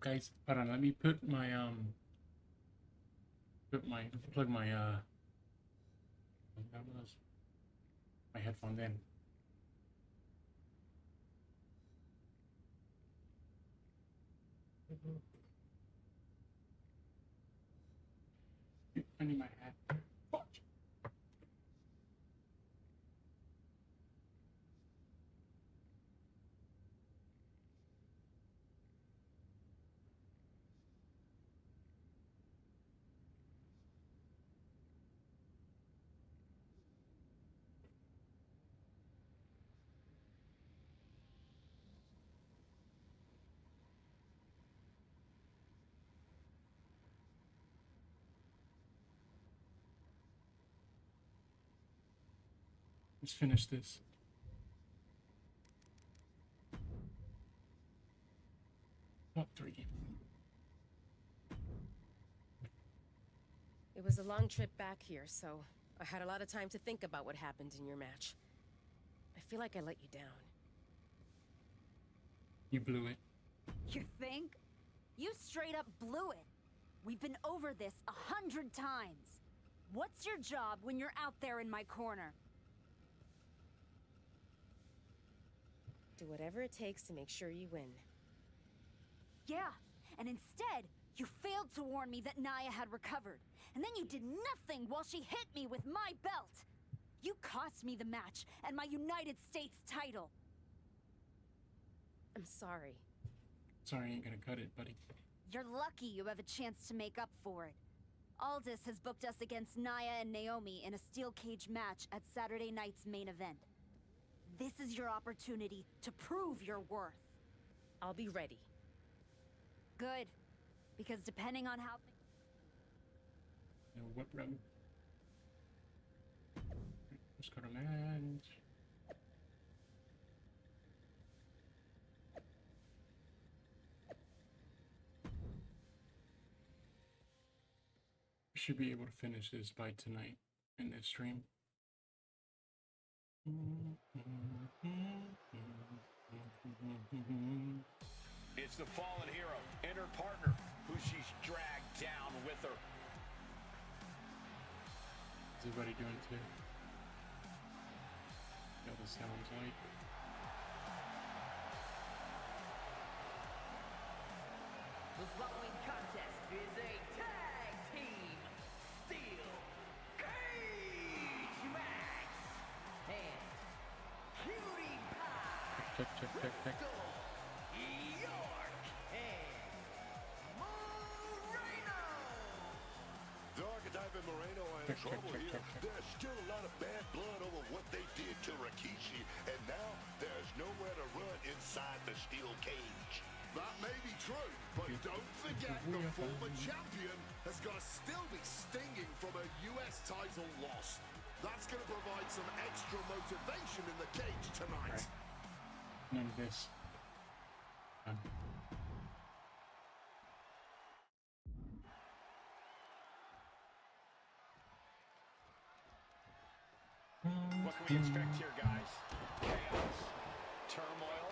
guys, hold on, let me put my plug my my headphones in. I need my hat. Watch. Let's finish this. Top 3. It was a long trip back here, so I had a lot of time to think about what happened in your match. I feel like I let you down. You blew it. You think? You straight up blew it. We've been over this 100 times. What's your job when you're out there in my corner? Do whatever it takes to make sure you win. Yeah, and instead, you failed to warn me that Naya had recovered. And then you did nothing while she hit me with my belt. You cost me the match and my United States title. I'm sorry. Sorry, I ain't gonna cut it, buddy. You're lucky you have a chance to make up for it. Aldous has booked us against Naya and Naomi in a steel cage match at Saturday night's main event. This is your opportunity to prove your worth. I'll be ready. Good. Because depending on how... No whip rub. Let's go to match. We should be able to finish this by tonight in this stream. It's the fallen hero and her partner who she's dragged down with her. What's everybody doing too? Yeah, this sounds like. The following contest is a tag team steel cage match. And Cutie Pie. Check. York and Moreno. The archetype and Moreno are in trouble here. There's still a lot of bad blood over what they did to Rikishi, and now there's nowhere to run inside the steel cage. That may be true, but don't forget the former champion has got to still be stinging from a US title loss. That's going to provide some extra motivation in the cage tonight. Right. None of this. What can we expect here, guys? Chaos, turmoil.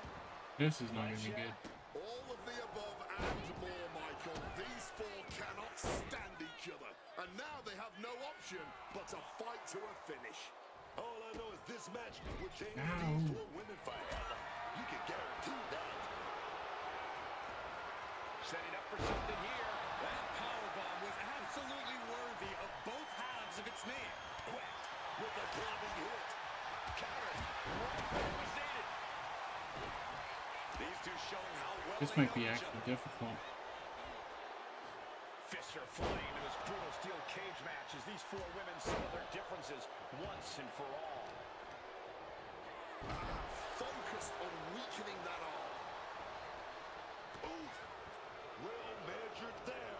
This is not gonna be good. All of the above and more, Michael. These four cannot stand each other. And now they have no option but to fight to a finish. All I know is this match will change these four women forever. You can guarantee that. Setting up for something here. That powerbomb was absolutely worthy of both halves of its name. Quick with a clubbing hit. Counter. Right where it was needed. These two showing how well This they might know be each actually other. difficult. Fisher flying into this brutal steel cage match as these four women settle their differences once and for all. Focused on weakening that arm. Oof. Well measured there.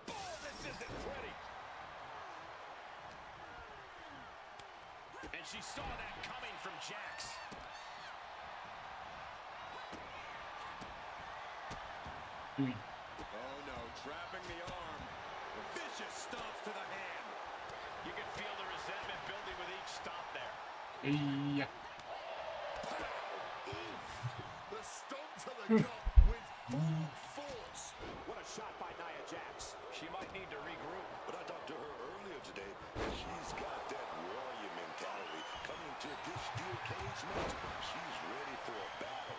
Oh, this isn't pretty. And she saw that coming from Jax. Oh no, trapping the arm. Vicious stomps to the hand. You can feel the resentment building with each stop there. Yeah. The stomp to the gut with full She might need to regroup. But I talked to her earlier today, and she's got that warrior mentality. Coming to this steel cage match, she's ready for a battle.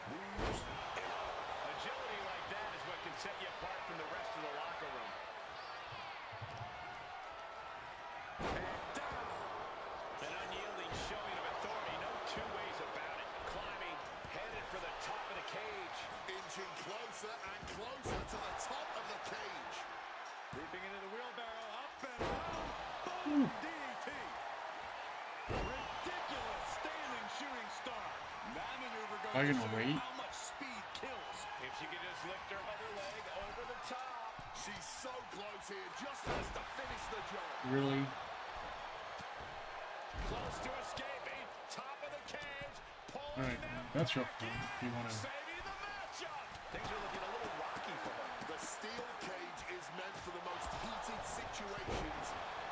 Moves and all. Agility like that is what can set you apart from the rest of the locker room. And down. An unyielding showing of authority. No two ways about it. Climbing, headed for the top of the cage. Inching closer and closer to the top of the cage. Leaping into the wheelbarrow, up and out. Boom! DDT. Ridiculous standing shooting star. That maneuver goes Are you to gonna show wait? how much speed kills. If she could just lift her other leg over the top. She's so close here, just has to finish the job. Really? Close to escaping. Top of the cage. Pulling Alright, down. that's your point. If you wanna. Saving the matchup. Things are looking a little rocky for her. The steel cage is meant for the most heated situations,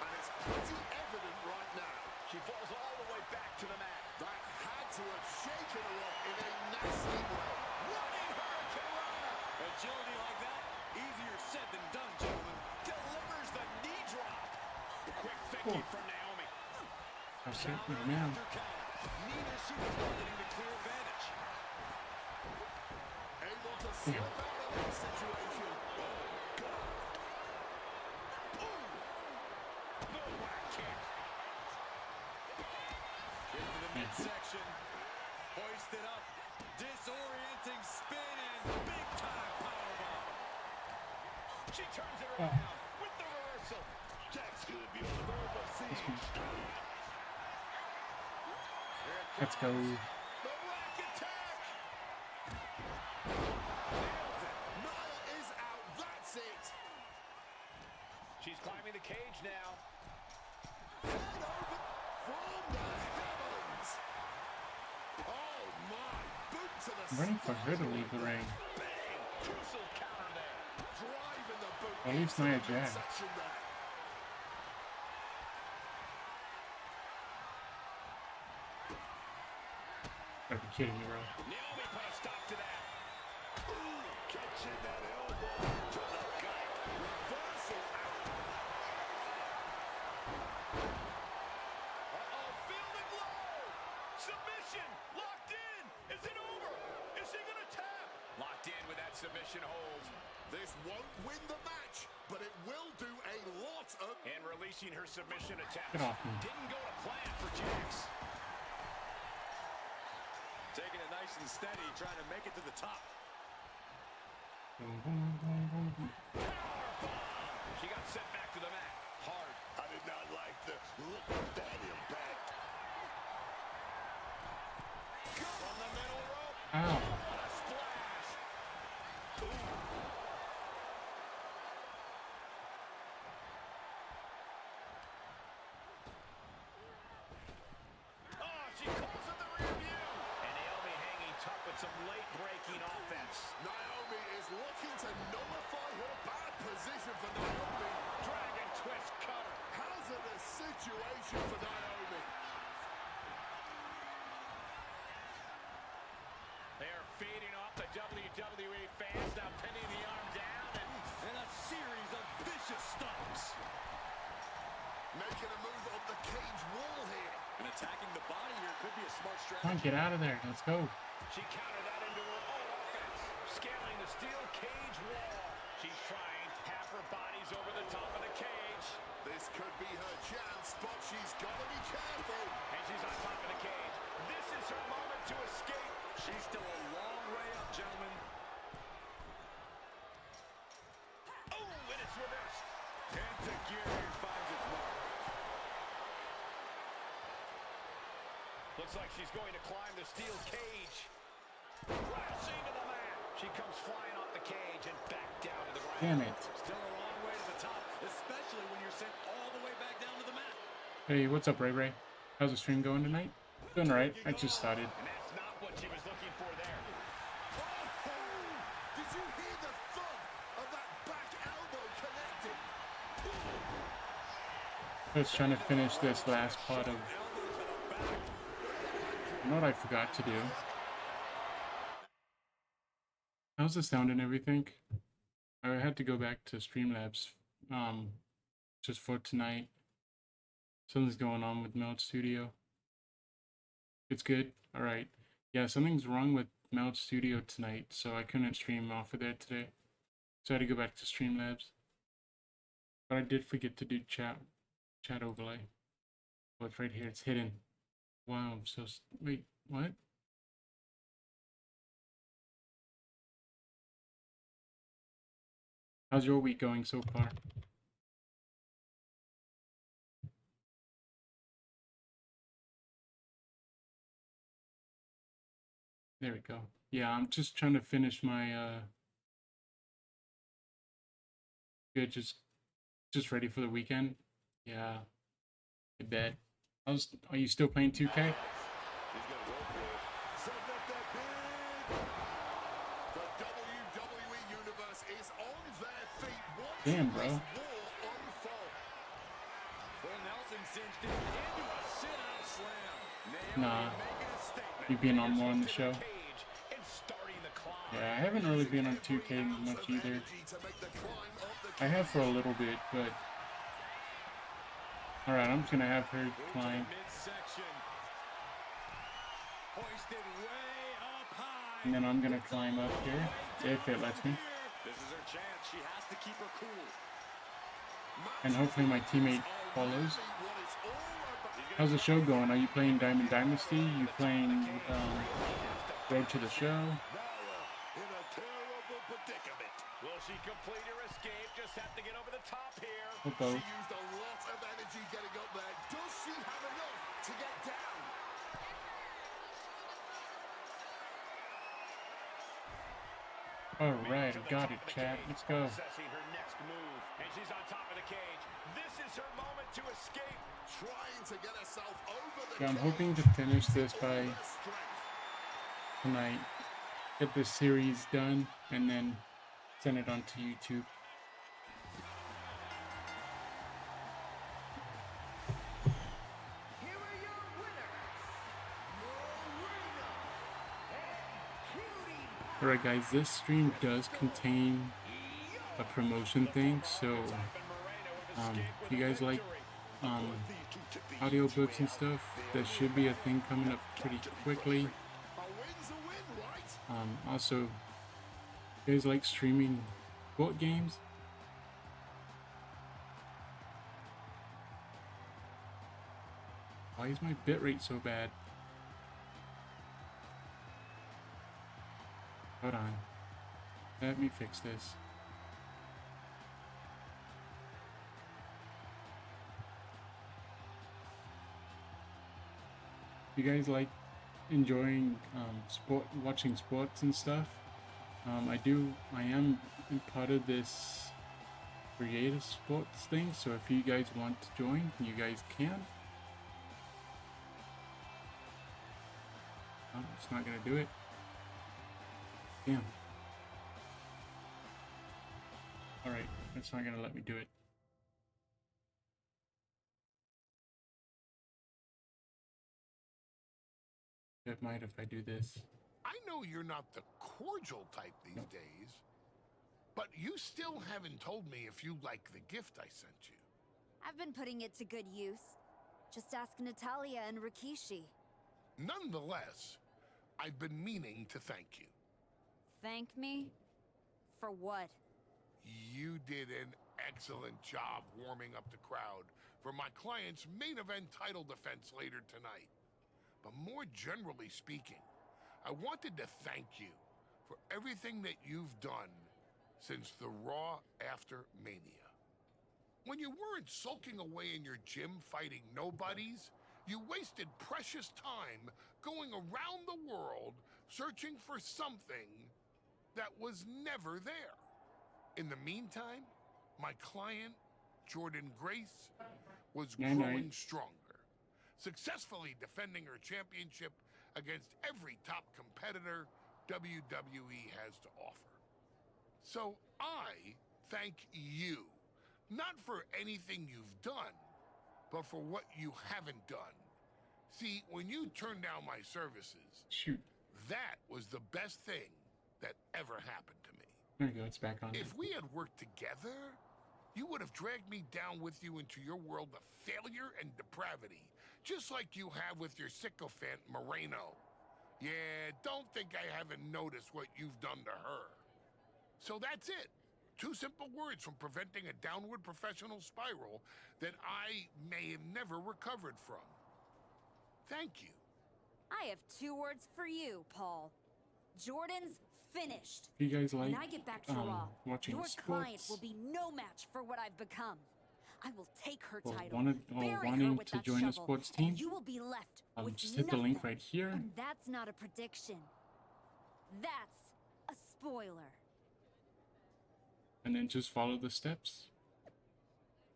and it's pretty evident right now. She falls all the way back to the mat. That had to have shaken her up in a nasty way. Running hurricane runner. Agility like that, easier said than done, gentlemen. Delivers the knee drop. Quick thinking from Naomi. That's it, man. After counter. Neither superstar getting the clear advantage. Able to slip out of that situation. The whack kick. Into the midsection. Hoisted up. Disorienting spin and big time powerbomb. She turns it around with the reversal. Jack's gonna be on the verge of seeing. Let's go. The rack attack. Nails it. Nia is out. That's it. She's climbing the cage now. Head over from the heavens. Oh my! Boot to the I'm ready for her to leave the ring. Bang. Crucial counter there. driving the boot. At least into Nia the Jax. midsection there. Gotta be kidding me, bro. Naomi put a stop to that. Ooh, catching that elbow to the gut. Reversal out. Uh-oh, fielding low. Submission. Locked in. Is it over? Is he going to tap? Locked in with that submission hold. This won't win the match, but it will do a lot of... And releasing her submission attempt. Get off me. Didn't go to plan for Jax. Taking it nice and steady, trying to make it to the top. Boom, boom, boom, boom, boom. She got sent back to the mat. Hard. I did not like the look of that impact. From the middle rope. Ow. What a splash. Oh, she calls in the rear view. And Naomi hanging tough with some late-breaking offense. Naomi is looking to nullify her bad position for Naomi. Dragon twist cutter. Hazardous situation for Naomi. They are feeding off the WWE fans, now pinning the arm down And a series of vicious stomps. Making a move on the cage wall here. And attacking the body here could be a smart Come on, strategy. get out of there. Let's go. she countered that into her own offense, scaling the steel cage wall. She's trying, half her body's over the top of the cage, This could be her chance, but she's got to be careful. and she's on top of the cage. This is her moment to escape. She's still a long way up, gentlemen. Oh, and it's reversed. Into gear here finds its mark. Looks like she's going to climb the steel cage. Crashing to the mat. She comes flying off the cage and back down to the ground. Damn it. Still a long way to the top, especially when you're sent all the way back down to the mat. Hey, what's up, Ray Ray? How's the stream going tonight? Doing alright. I just started. And that's not what she was looking for there. Oh, did you hear the thud of that back elbow connecting? I was trying to finish this last part of... You know what I forgot to do? How's the sound and everything? I had to go back to Streamlabs just for tonight. Something's going on with Meld Studio. It's good? Alright. Yeah, something's wrong with Meld Studio tonight, so I couldn't stream off of there today. So I had to go back to Streamlabs. But I did forget to do chat overlay. Oh, it's right here. It's hidden. Wow, I'm so... Wait, what? How's your week going so far? There we go. Yeah, I'm just trying to finish my good, just ready for the weekend. Yeah, I bet. Are you still playing 2K? He's gonna go for it. Setting up that big. The WWE Universe is on their feet. Damn, bro. This war unfold. Well, Nelson cinched it into a sit-out slam. Nah, Making a statement. you've been on more on the show. Cage and starting the climb. Yeah, I haven't really been on 2K much either. I have for a little bit, but... Alright, I'm just gonna have her climb. Midsection. Hoisted way up high. And then I'm gonna climb up here, if it lets me. This is her chance. She has to keep her cool. And hopefully my teammate follows. How's the show going? Are you playing Diamond Dynasty? You playing Road to the Show? In a terrible predicament. Will she complete her escape? Just have to get over the top here. Or both. She used a lot of energy getting up there. Does she have enough to get down? Alright, I got it, chat. Let's go. Processing her next move, and she's on top of the cage. This is her moment to escape. Trying to get herself over the Yeah, I'm cage. hoping to finish this by tonight. Get this series done, and then send it onto YouTube. Here are your winners, Marina and Cutie Pie. Alright guys, this stream does contain a promotion thing, so if you guys like audiobooks and stuff, there should be a thing coming up pretty quickly. A win's a win, right? Also, you guys like streaming sport games? Why is my bitrate so bad? Hold on. Let me fix this. You guys like enjoying watching sports and stuff? I am part of this creative sports thing, so if you guys want to join, you guys can. Oh, it's not gonna do it. Damn. Alright, it's not gonna let me do it. It might if I do this. I know you're not the cordial type these days, but you still haven't told me if you like the gift I sent you. I've been putting it to good use. Just ask Natalia and Rikishi. Nonetheless, I've been meaning to thank you. Thank me? For what? You did an excellent job warming up the crowd for my client's main event title defense later tonight. But more generally speaking, I wanted to thank you for everything that you've done since the Raw after Mania. When you weren't sulking away in your gym fighting nobodies, you wasted precious time going around the world searching for something that was never there. In the meantime, my client, Jordan Grace, was growing stronger, successfully defending her championship against every top competitor WWE has to offer. So I thank you, not for anything you've done, but for what you haven't done. See, when you turned down my services, Shoot. that was the best thing that ever happened to me. There you go, it's back on. If we had worked together, you would have dragged me down with you into your world of failure and depravity, just like you have with your sycophant Moreno. Yeah, don't think I haven't noticed what you've done to her. So that's it. 2 simple words from preventing a downward professional spiral that I may have never recovered from. Thank you. I have 2 words for you, Paul. Jordan's finished. If you guys like When I get back to Raw, watching your client sports, will be no match for what I've become. I will take her or title, wanting bury her with to that join a shovel, sports team, and you will be left with just hit the link nothing. right here. And that's not a prediction. That's a spoiler. And then just follow the steps.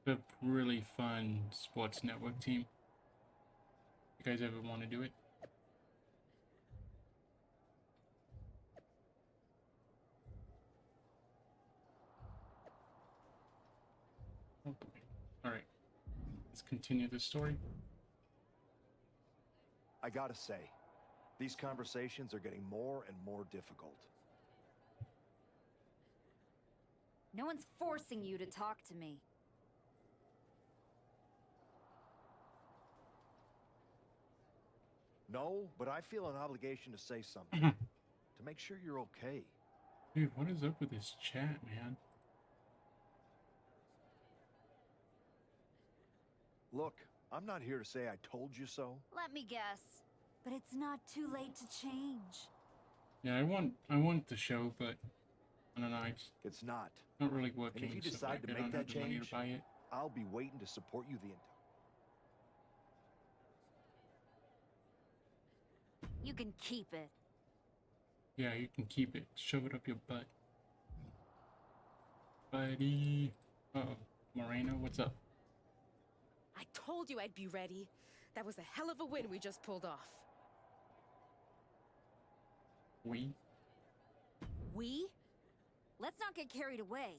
A really fun sports network team. You guys ever want to do it? Oh boy. Alright. Let's continue the story. I gotta say, these conversations are getting more and more difficult. No one's forcing you to talk to me. No, but I feel an obligation to say something. Mhm. To make sure you're okay. Dude, what is up with this chat, man? Look, I'm not here to say I told you so. Let me guess. But it's not too late to change. Yeah, I want the show, but I don't know, it's It's not. not really And working. if you so, decide like, to I make don't that have the money change, to buy it. I'll be waiting to support you the entire. You can keep it. Yeah, you can keep it. Shove it up your butt. Buddy. Uh-oh. Moreno, what's up? I told you I'd be ready. That was a hell of a win we just pulled off. We? We? Let's not get carried away.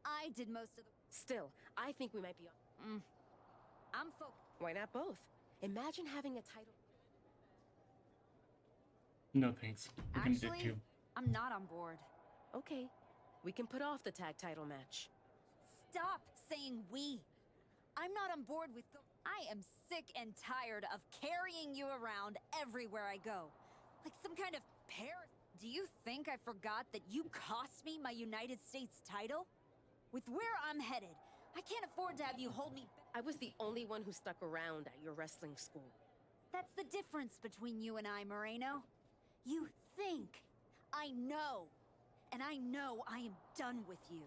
I did most of the... Still, I think we might be on. I'm focused. Why not both? Imagine having a title. No thanks. We're gonna dip Actually, too. I'm not on board. Okay, we can put off the tag title match. Stop saying we. I'm not on board with the... I am sick and tired of carrying you around everywhere I go. Like some kind of parrot. Do you think I forgot that you cost me my United States title? With where I'm headed, I can't afford to have you hold me back. I was the only one who stuck around at your wrestling school. That's the difference between you and I, Moreno. You think. I know. And I know I am done with you.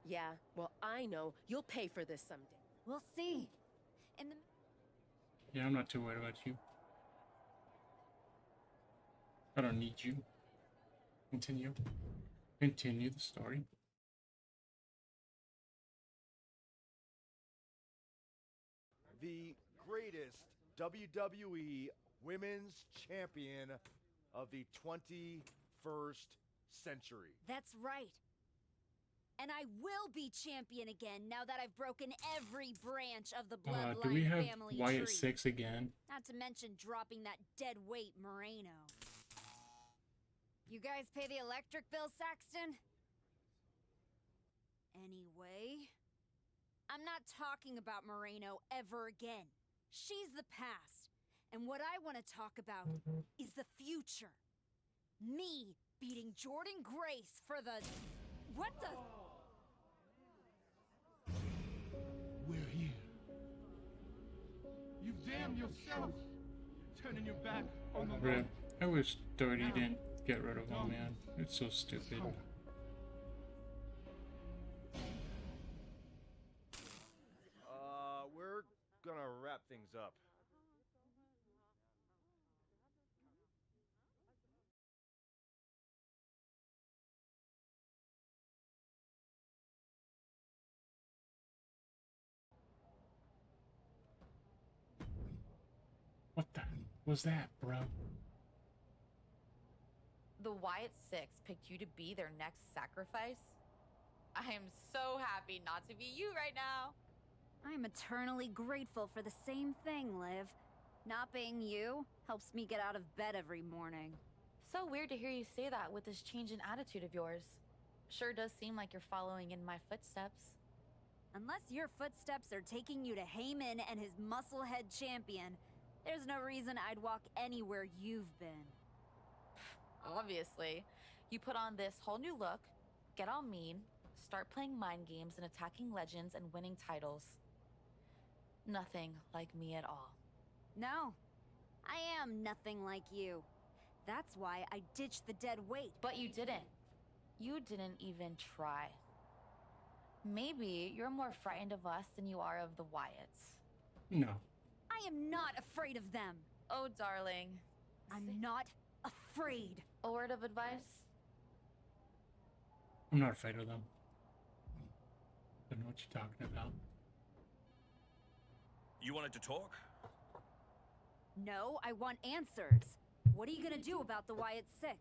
Yeah, well, I know you'll pay for this someday. We'll see. In the... Yeah, I'm not too worried about you. I don't need you. Continue. Continue the story. The greatest WWE Women's Champion of the 21st century. That's right. And I will be champion again now that I've broken every branch of the bloodline Do we have family Wyatt tree. 6 again? Not to mention dropping that dead weight Moreno. You guys pay the electric bill, Saxton? Anyway, I'm not talking about Moreno ever again. She's the past. And what I want to talk about is the future. Me beating Jordan Grace for the... What the... We're here. You've damned yourself, turning your back on the Bro, Lord. I wish Doherty didn't get rid of him, man. It's so stupid. We're gonna wrap things up. What the was that, bro? The Wyatt Six picked you to be their next sacrifice? I am so happy not to be you right now. I'm eternally grateful for the same thing, Liv. Not being you helps me get out of bed every morning. So weird to hear you say that with this change in attitude of yours. Sure does seem like you're following in my footsteps. Unless your footsteps are taking you to Heyman and his musclehead champion, there's no reason I'd walk anywhere you've been. Obviously. You put on this whole new look, get all mean, start playing mind games and attacking legends and winning titles. Nothing like me at all. No, I am nothing like you. That's why I ditched the dead weight. But you didn't. You didn't even try. Maybe you're more frightened of us than you are of the Wyatts. No. I am not afraid of them. Oh, darling. I'm not afraid. A word of advice? I'm not afraid of them. Don't know what you're talking about. You wanted to talk? No, I want answers. What are you gonna do about the Wyatt Six?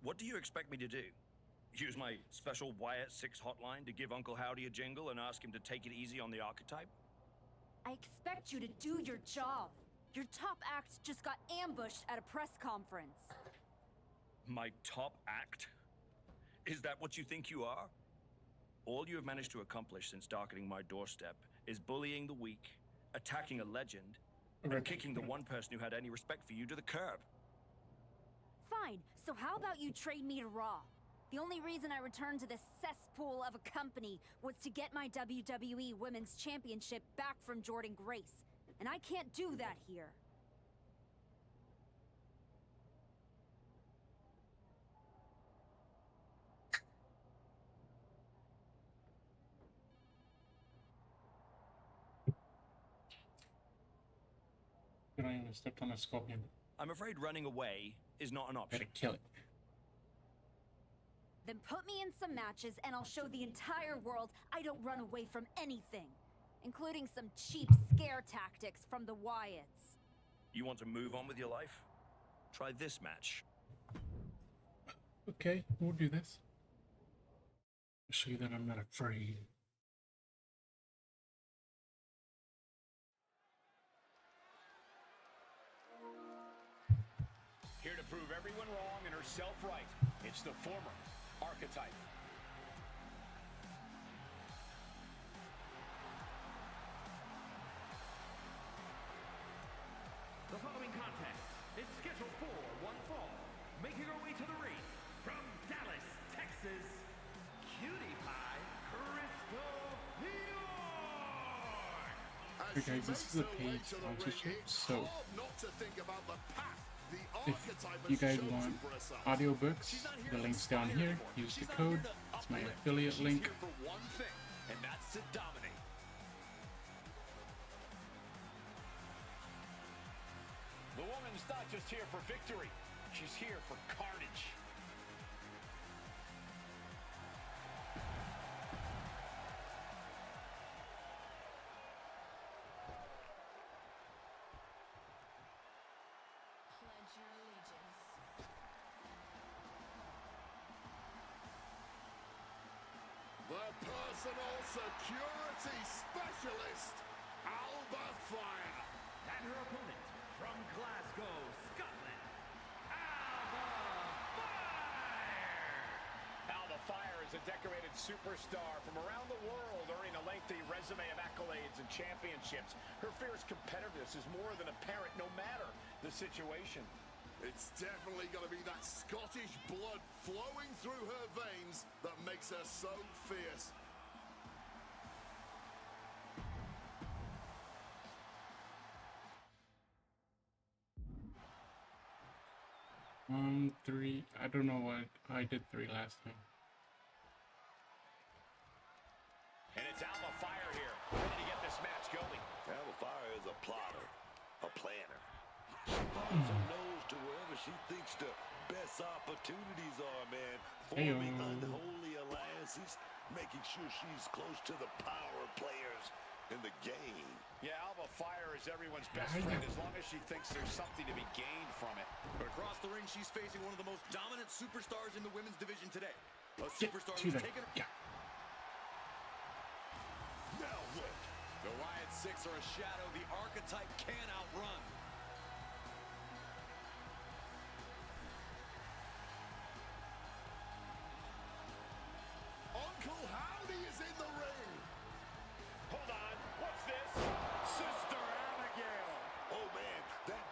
What do you expect me to do? Use my special Wyatt 6 hotline to give Uncle Howdy a jingle and ask him to take it easy on the archetype? I expect you to do your job. Your top act just got ambushed at a press conference. My top act? Is that what you think you are? All you have managed to accomplish since darkening my doorstep is bullying the weak, attacking a legend, and kicking the one person who had any respect for you to the curb. Fine, so how about you trade me to Raw? The only reason I returned to this cesspool of a company was to get my WWE Women's Championship back from Jordan Grace. And I can't do that here. You don't even step on a scorpion. I'm afraid running away is not an option. Better kill it. Then put me in some matches and I'll show the entire world I don't run away from anything. Including some cheap scare tactics from the Wyatts. You want to move on with your life? Try this match. Okay, we'll do this. I'll show you that I'm not afraid. Here to prove everyone wrong and herself right. It's the former archetype. The following contest is scheduled for one fall. Making her way to the ring from Dallas, Texas, Cutie Pie Crystal York. Okay guys, this is a paid sponsorship, so if you guys want audiobooks, the link's down here. Use the code. It's my affiliate link. For one thing, and that's to dominate. The woman's not just here for victory. She's here for carnage. The personal security specialist, Alba Fire. And her opponent from Glasgow, Scotland, Alba Fire. Alba Fire is a decorated superstar from around the world, earning a lengthy resume of accolades and championships. Her fierce competitiveness is more than apparent no matter the situation. It's definitely going to be that Scottish blood flowing through her veins that makes her so fierce. Three. I don't know what I did 3 last time. And it's Alba Fire here, ready to get this match going. Alba Fire is a plotter, a planner. She follows her nose to wherever she thinks the best opportunities are, man. Forming unholy alliances, making sure she's close to the power players in the game. Yeah, Alba Fire is everyone's best friend as long as she thinks there's something to be gained from it. But across the ring, she's facing one of the most dominant superstars in the women's division today. A Get superstar to who's the taken... Now what? The Wyatt Six are a shadow the archetype can't outrun.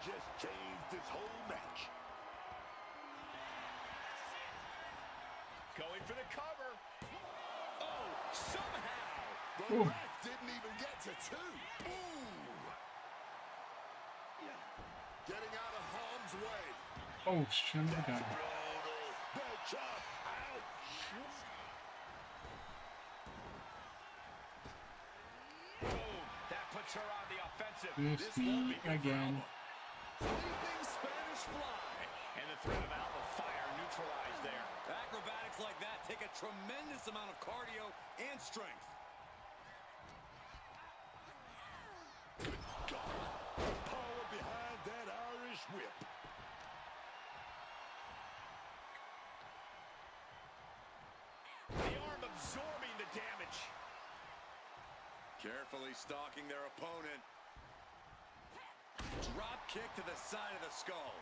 just changed this whole match. Going for the cover. Oh, somehow. The ref didn't even get to 2. Ooh. Getting out of harm's way. Oh, son of a gun. Bad chop. Ouch. Boom. That puts her on the offensive. This me again. Leaping Spanish fly. And the threat of outlet fire neutralized there. Acrobatics like that take a tremendous amount of cardio and strength. Good God. The power behind that Irish whip. The arm absorbing the damage. Carefully stalking their opponent. Drop kick to the side of the skull.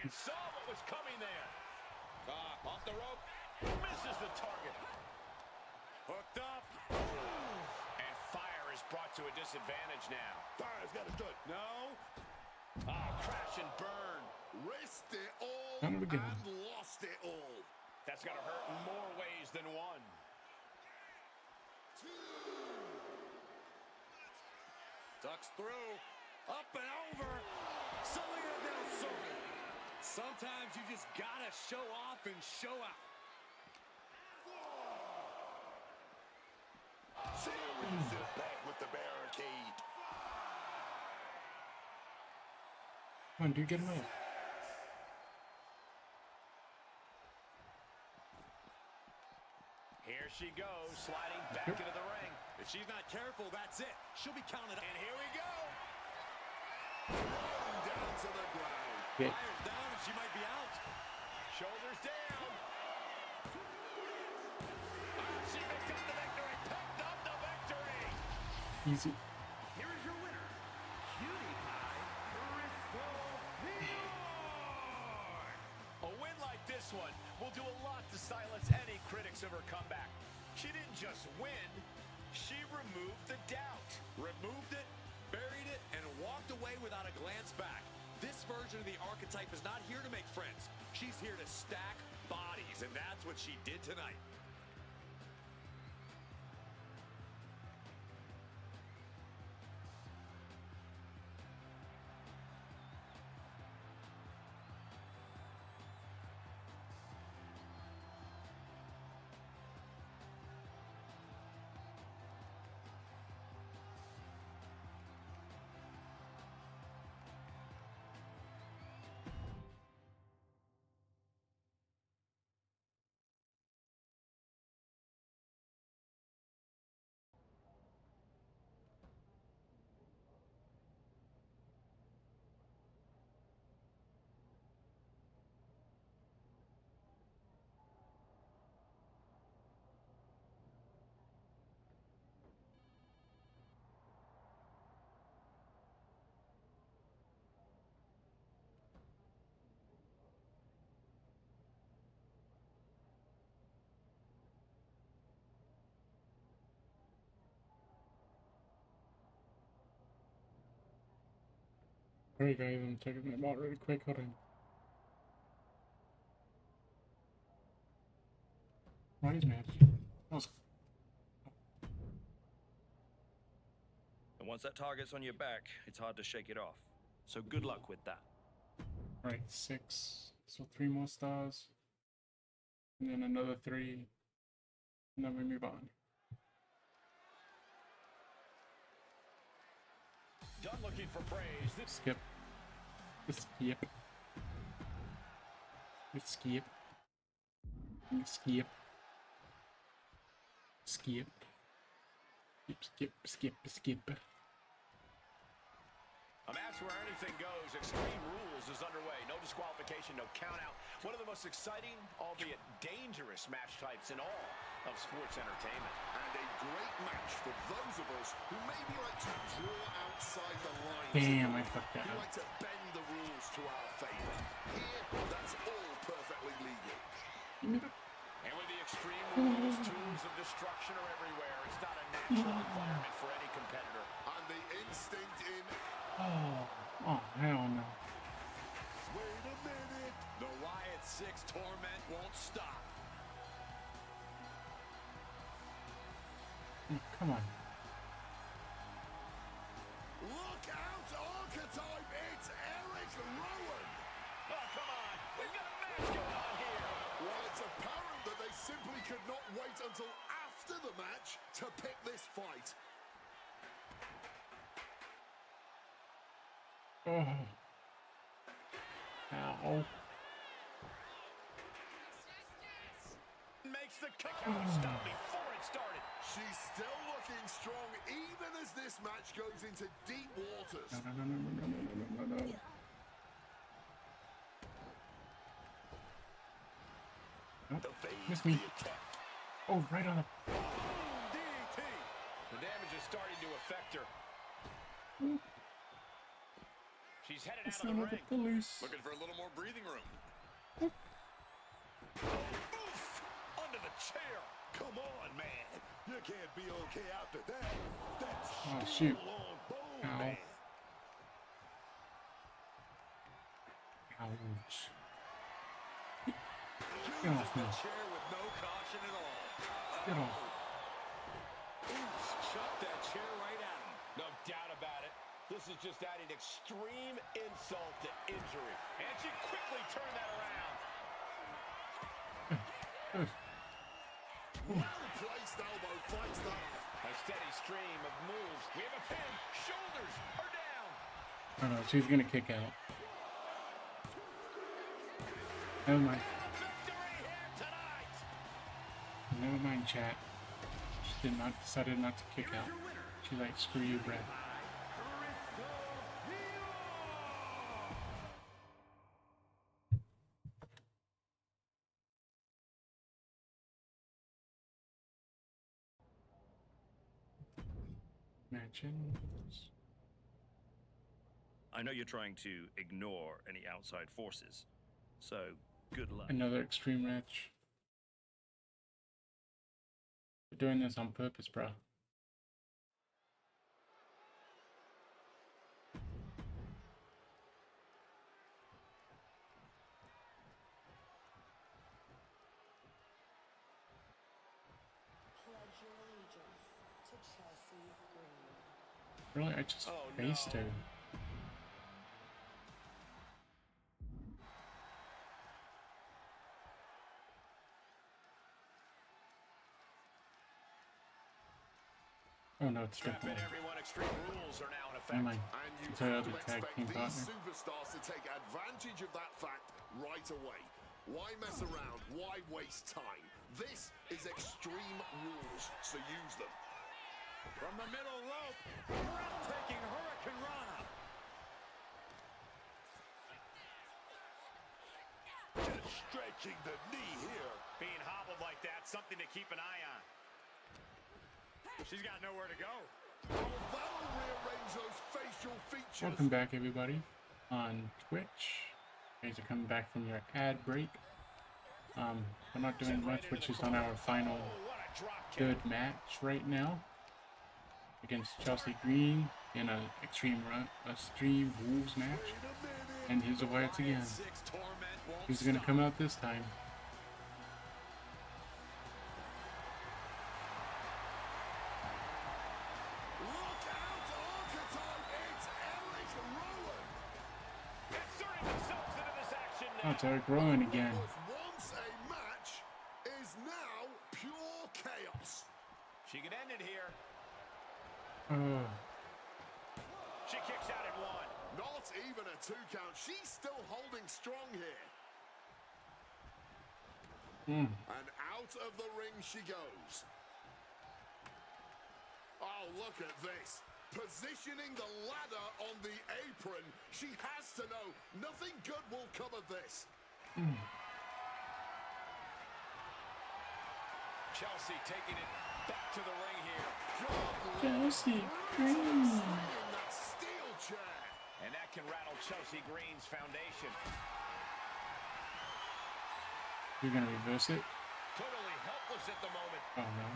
And saw what was coming there. Off the rope. Misses the target. Hooked up. And fire is brought to a disadvantage now. Fire's got it good. No. Crash and burn. Risked it all Son of a gun. and lost it all. That's got to hurt in more ways than one. Ducks through. Up and over. Salida del Sol. Sometimes you just gotta show off and show out. Series is back with the barricade. Come on, dude, get him out. Here she goes, sliding back into the ring. If she's not careful, that's it. She'll be counted out. And here we go. Down to the ground. Okay. Fire's down and she might be out. Shoulders down. She picked up the victory. Picked up the victory. Easy. Here is your winner, Cutie Pie Crystal Theodore. A win like this one will do a lot to silence any critics of her comeback. She didn't just win, she removed the doubt. Removed it, buried it, and walked away without a glance back. This version of the archetype is not here to make friends. She's here to stack bodies, and that's what she did tonight. Alright guys, I'm checking them out really quick. Hold on. Rise match. And once that target's on your back, it's hard to shake it off. So good luck with that. Right, 6. So 3 more stars. And then another 3. And then we move on. Done looking for praise. Skip. Skip. Skip. Skip. Skip. Skip. A match where anything goes. Extreme Rules is underway. No disqualification, no count out. One of the most exciting, albeit dangerous match types in all of sports entertainment. And a great match for those of us who maybe like to draw outside the lines. Damn, I fucked that We up. like to bend the rules to our favor. Here, that's all perfectly legal. And with the Extreme Rules, tools of destruction are everywhere. It's not a natural environment for any competitor. And the instinct in... Oh, hell no. Wait a minute. The Riot 6 torment won't stop. Come on. Look out, Archetype! It's Eric Rowan! Oh, come on. We've got a match going on here. Well, it's apparent that they simply could not wait until after the match to pick this fight. Oh. Ow. Makes the kick out. Stop before it started. She's still looking strong even as this match goes into deep waters. No. Nope. Miss me. Oh, right on the... DDT. The damage is starting to affect her. She's headed out of the ring. Police. Looking for a little more breathing room. Oof! Under the chair. Come on, man. You can't be okay after that. That's shoot. long bone, Ow. man. Ouch. Uses Get off me. the chair with no caution at all. Get off. Oops, chucked that chair right at him. No doubt about it. This is just adding extreme insult to injury. And she quickly turned that around. Well-placed elbow fights that off. A steady stream of moves. We have a pin. Shoulders are down. Oh no, she's gonna kick out. Never mind. Victory here tonight. Never mind, chat. She decided not to kick out. She's like, screw you, Brad. Matches. I know you're trying to ignore any outside forces, so good luck. Another extreme match. We're doing this on purpose, bro. Pledge your allegiance to Chelsea Green. Really, I just faced her. Oh no, it's Strap in, definitely. everyone. Extreme Rules are now in effect. Never mind. And you It's her have other to tag expect team these partner. superstars to take advantage of that fact right away. Why mess around? Why waste time? This is Extreme Rules, so use them. From the middle rope, breathtaking Hurricane Rana. Just stretching the knee here. Being hobbled like that, something to keep an eye on. She's got nowhere to go. Oh, that'll rearrange those facial features. Welcome back, everybody, on Twitch. You guys are coming back from your ad break. We're not doing much, which is on our final good match right now against Chelsea Green in a Extreme Rules match. And here's the Wyatts again. Who's gonna come out this time? Look out, Archetype! It's Eric Rowan! Inserting themselves into this action now. Oh, it's Eric Rowan again. What was once a match is now pure chaos. She can end it here. Oh, She kicks out at one. Not even a 2 count. She's still holding strong here. And out of the ring she goes. Oh, look at this. Positioning the ladder on the apron. She has to know nothing good will come of this. Chelsea taking it back to the ring here. Chelsea Green. Green. That steel chair. And that can rattle Chelsea Green's foundation. You're gonna reverse it? Totally helpless at the moment. Oh no.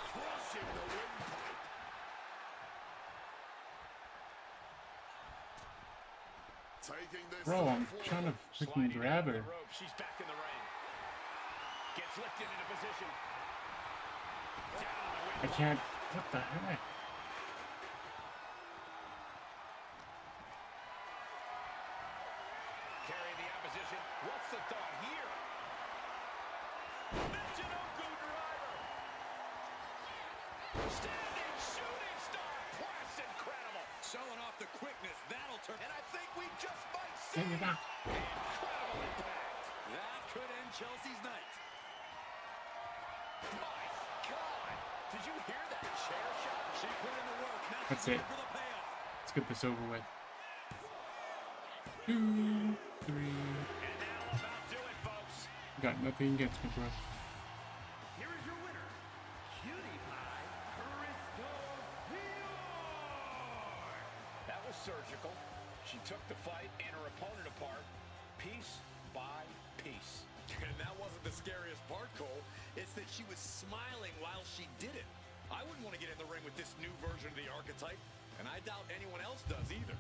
Crushing the windpipe. Taking this Bro, to the I'm floor. trying to freaking Sliding grab down her. the rope. She's back in the ring. Gets lifted into position. Down in the I wind. can't. What the heck? Carry the opposition. What's the thought here? Michinoku driver. Standing shooting star press. Incredible. Showing off the quickness. That'll turn. And I think we just might see Send it out. Incredible impact. that could end Chelsea's night. My God. Did you hear that chair shot? She put in the work. Now That's she's it. looking for the payoff. Let's get this over with. 2, 3. And that'll about do it, folks. Got nothing against me, bro. Here is your winner, Cutie Pie Crystal York. That was surgical. She took the fight and her opponent apart, piece by piece. And that wasn't the scariest part, Cole. It's that she was smiling while she did it. I wouldn't want to get in the ring with this new version of the archetype, and I doubt anyone else does either.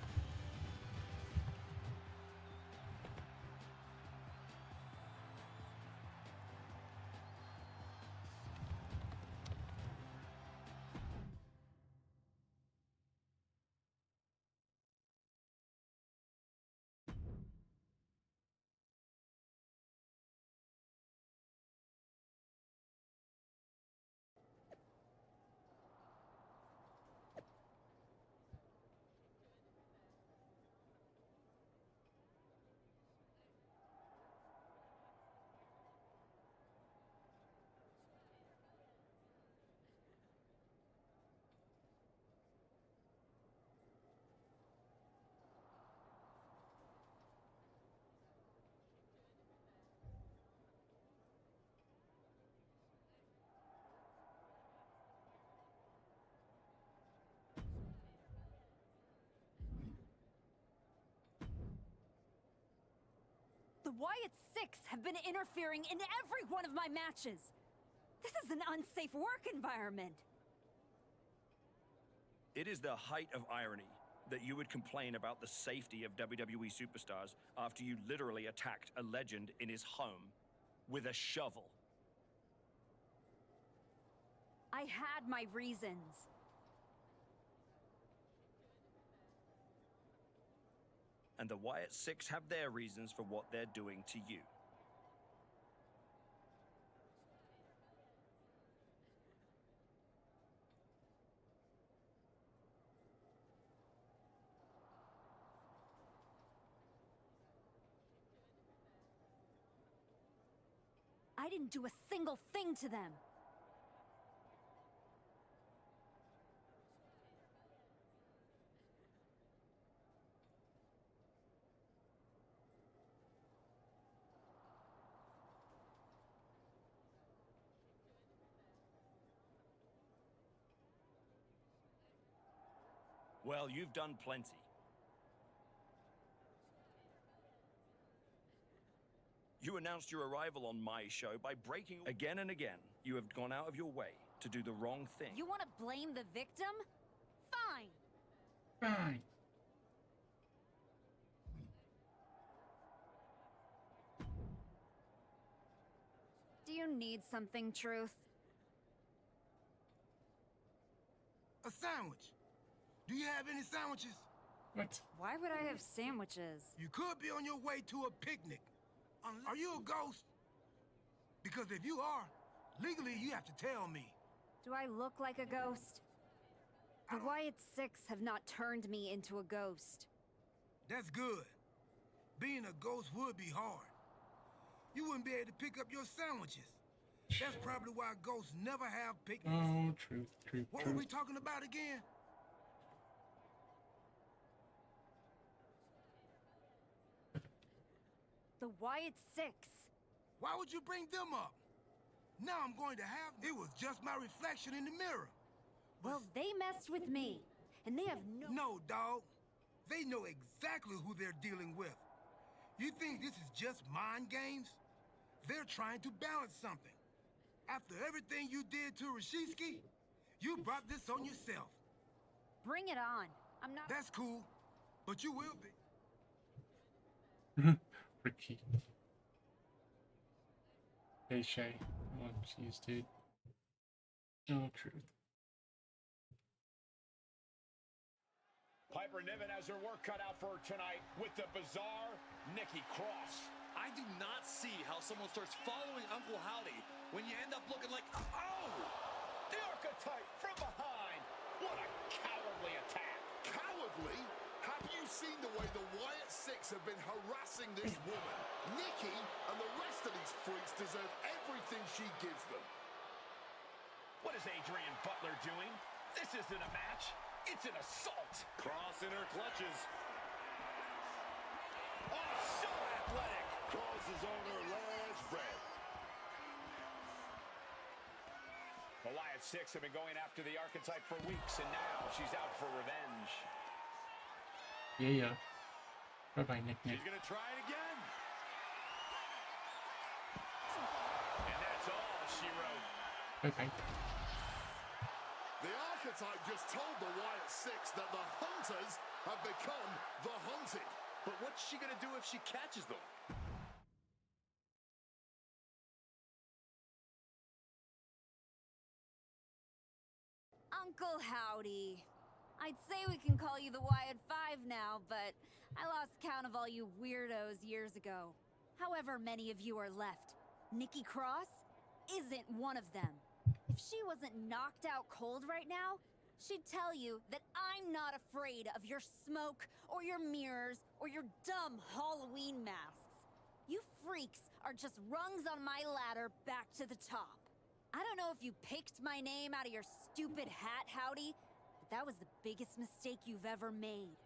The Wyatt Six have been interfering in every one of my matches. This is an unsafe work environment. It is the height of irony that you would complain about the safety of WWE superstars after you literally attacked a legend in his home with a shovel. I had my reasons. And the Wyatt Six have their reasons for what they're doing to you. I didn't do a single thing to them. Well, you've done plenty. You announced your arrival on my show by breaking... Again and again, you have gone out of your way to do the wrong thing. You want to blame the victim? Fine. Fine. Do you need something, Truth? A sandwich. Do you have any sandwiches? What? Why would I have sandwiches? You could be on your way to a picnic. Are you a ghost? Because if you are, legally you have to tell me. Do I look like a ghost? The Wyatt Six have not turned me into a ghost. That's good. Being a ghost would be hard. You wouldn't be able to pick up your sandwiches. That's probably why ghosts never have picnics. Oh, truth. What were we talking about again? The Wyatt Six. Why would you bring them up? Now I'm going to have... It was just my reflection in the mirror. Well, they messed with me, and they have no... No, dog. They know exactly who they're dealing with. You think this is just mind games? They're trying to balance something. After everything you did to Rishitsky, you brought this on yourself. Bring it on. I'm not... That's cool, but you will be. Ricky. Hey, Shay. Oh, jeez, dude. No truth. Piper Niven has her work cut out for her tonight with the bizarre Nikki Cross. I do not see how someone starts following Uncle Howdy when you end up looking like, oh! The Archetype from behind. What a cowardly attack. Cowardly? Have you seen the way the Wyatt Six have been harassing this woman? Nikki and the rest of these freaks deserve everything she gives them. What is Adrian Butler doing? This isn't a match. It's an assault. Cross in her clutches. Oh, so athletic. Cross is on her last breath. The Wyatt Six have been going after the Archetype for weeks, and now she's out for revenge. Yeah. Bye-bye, Nick. She's gonna try it again. And that's all she wrote. Bye-bye. The Archetype just told the Wyatt Six that the Hunters have become the Hunted. But what's she gonna do if she catches them? Uncle Howdy. I'd say we can call you the Wyatt Five now, but I lost count of all you weirdos years ago. However many of you are left, Nikki Cross isn't one of them. If she wasn't knocked out cold right now, she'd tell you that I'm not afraid of your smoke or your mirrors or your dumb Halloween masks. You freaks are just rungs on my ladder back to the top. I don't know if you picked my name out of your stupid hat, Howdy, but that was the biggest mistake you've ever made.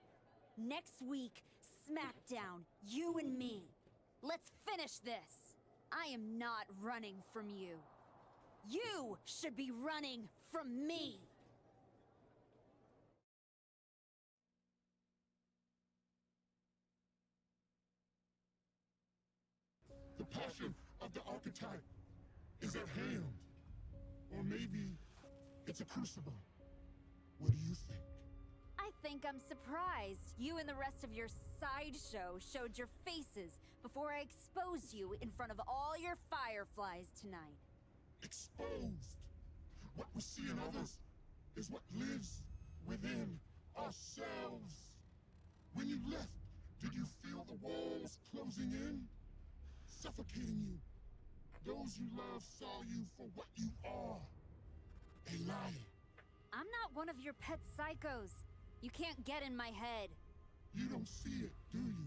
Next week, SmackDown, you and me. Let's finish this. I am not running from you. You should be running from me. The passion of the Archetype is at hand. Or maybe it's a crucible. What do you think? I think I'm surprised you and the rest of your sideshow showed your faces before I exposed you in front of all your fireflies tonight. Exposed. What we see in others is what lives within ourselves. When you left, did you feel the walls closing in? Suffocating you. Those you love saw you for what you are. A liar. I'm not one of your pet psychos. You can't get in my head. You don't see it, do you?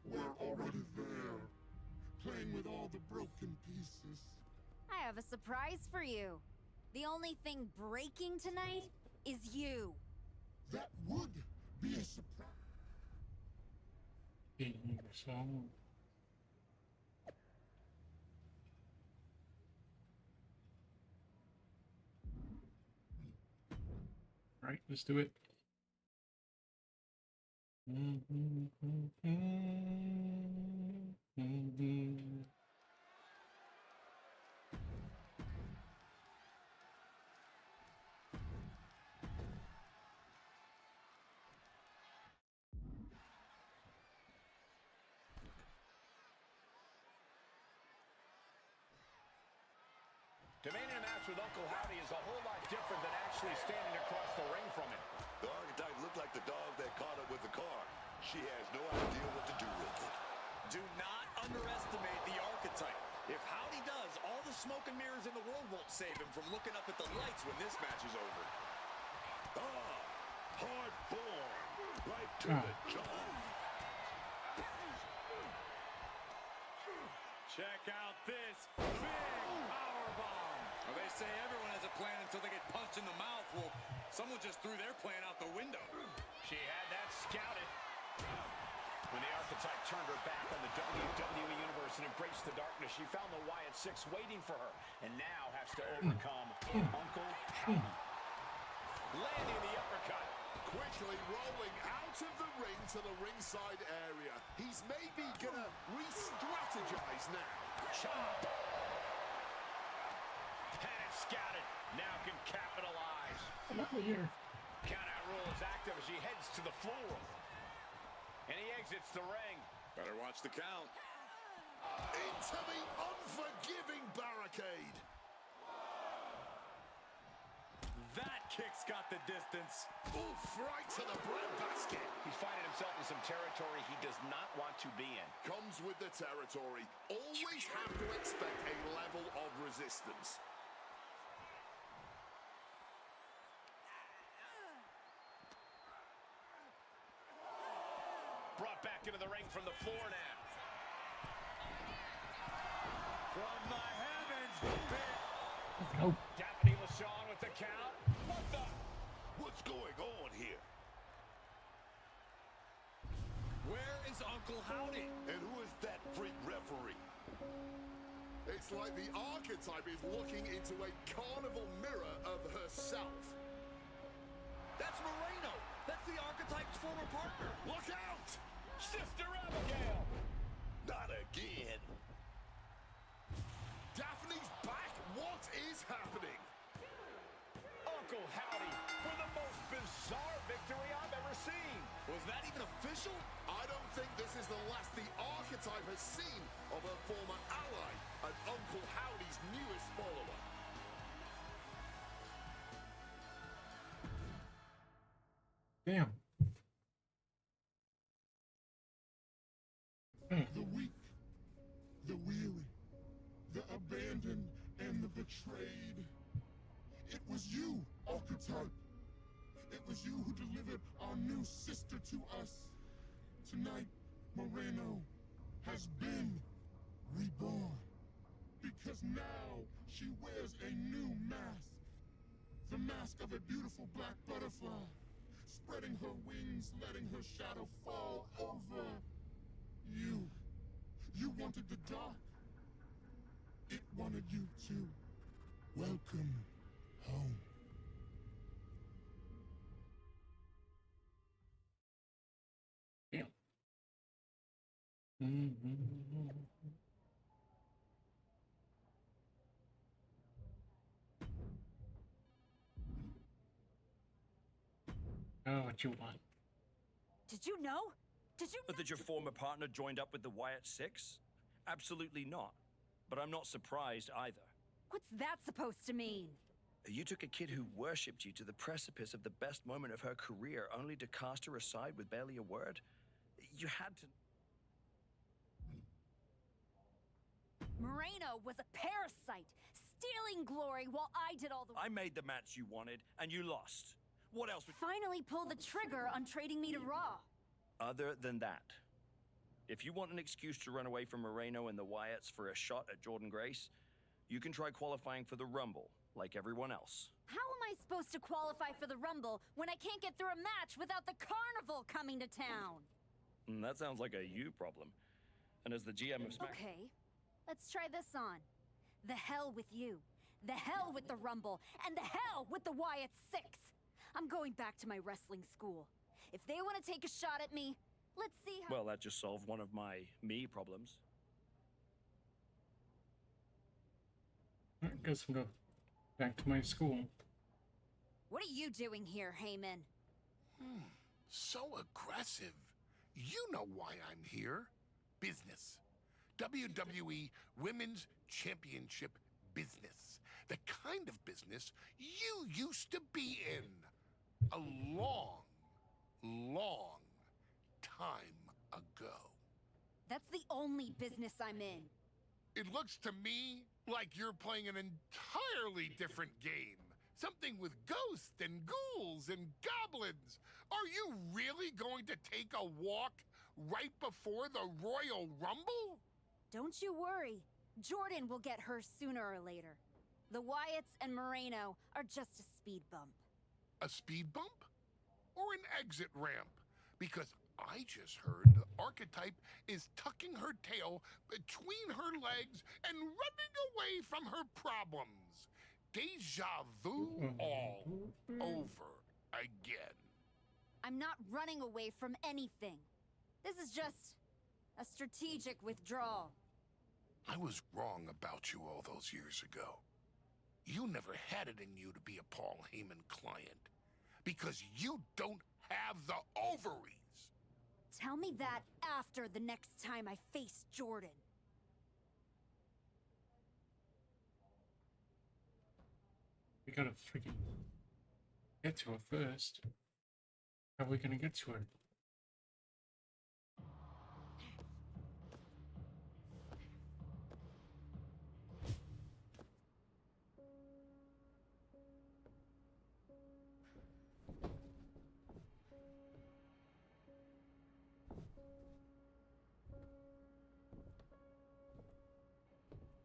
We're already there, playing with all the broken pieces. I have a surprise for you. The only thing breaking tonight is you. That would be a surprise. Right, let's do it. Demanding a match with Uncle Howdy is a whole lot different than actually standing across the ring from him. The Archetype looked like the dog that caught up with the car. She has no idea what to do with it. Do not underestimate the Archetype. If Howdy does, all the smoke and mirrors in the world won't save him from looking up at the lights when this match is over. Hard born. Right to the jaw. Check out this big powerbomb. Well, they say everyone has a plan until they get punched in the mouth. Well, someone just threw their plan out the window. She had that scouted. When the Archetype turned her back on the WWE Universe and embraced the darkness, she found the Wyatt Six waiting for her, and now has to overcome Uncle Howdy. Landing the uppercut. Quickly rolling out of the ring into the ringside area. He's maybe gonna re-strategize now. Chop. Had it scouted. Now can capitalize. Countout rule is active as he heads to the floor. And he exits the ring. Better watch the count. Into the unforgiving barricade. That kick's got the distance. Oof, right to the breadbasket. He's finding himself in some territory he does not want to be in. Comes with the territory. Always have to expect a level of resistance. Brought back into the ring from the floor now. From the heavens, the pit. Let's go. Daphne LaShawn with the count. What the? What's going on here? Where is Uncle Howdy? And who is that freak referee? It's like the archetype is looking into a carnival mirror of herself. That's Moreno. That's the archetype's former partner. Look out! Sister Abigail. Not again. Daphne's back. What is happening? Uncle Howdy for the most bizarre victory I've ever seen. Was that even official? I don't think this is the last the archetype has seen of her former ally and Uncle Howdy's newest follower. Damn. The weak, the weary, the abandoned, and the betrayed. It was you, archetype. It was you who delivered our new sister to us. Tonight, Moreno has been reborn. Because now she wears a new mask. The mask of a beautiful black butterfly, spreading her wings, letting her shadow fall over you. You wanted the dark. It wanted you too. Welcome home. Damn. Oh, what you want? Did you know? Did you know? That your former partner joined up with the Wyatt Six? Absolutely not. But I'm not surprised either. What's that supposed to mean? You took a kid who worshipped you to the precipice of the best moment of her career, only to cast her aside with barely a word? You had to... Moreno was a parasite, stealing glory while I did all the... I made the match you wanted, and you lost. What else would... Finally pulled the trigger on trading me to Raw. Other than that, if you want an excuse to run away from Moreno and the Wyatts for a shot at Jordan Grace, you can try qualifying for the Rumble, like everyone else. How am I supposed to qualify for the Rumble when I can't get through a match without the Carnival coming to town? That sounds like a you problem. And as the GM of Smack... Okay, let's try this on. The hell with you. The hell with the Rumble. And the hell with the Wyatt Six. I'm going back to my wrestling school. If they want to take a shot at me, let's see how... Well, that just solved one of my me problems. I guess I'll go back to my school. What are you doing here, Heyman? So aggressive. You know why I'm here. Business. WWE Women's Championship business. The kind of business you used to be in. A long, long time ago. That's the only business I'm in. It looks to me like you're playing an entirely different game. Something with ghosts and ghouls and goblins. Are you really going to take a walk right before the Royal Rumble? Don't you worry. Jordan will get her sooner or later. The Wyatts and Moreno are just a speed bump. A speed bump? Or an exit ramp? Because I just heard the archetype is tucking her tail between her legs and running away from her problems. Deja vu all over again. I'm not running away from anything. This is just a strategic withdrawal. I was wrong about you all those years ago. You never had it in you to be a Paul Heyman client. Because you don't have the ovaries! Tell me that after the next time I face Jordan. We gotta freaking get to it first. How are we gonna get to it?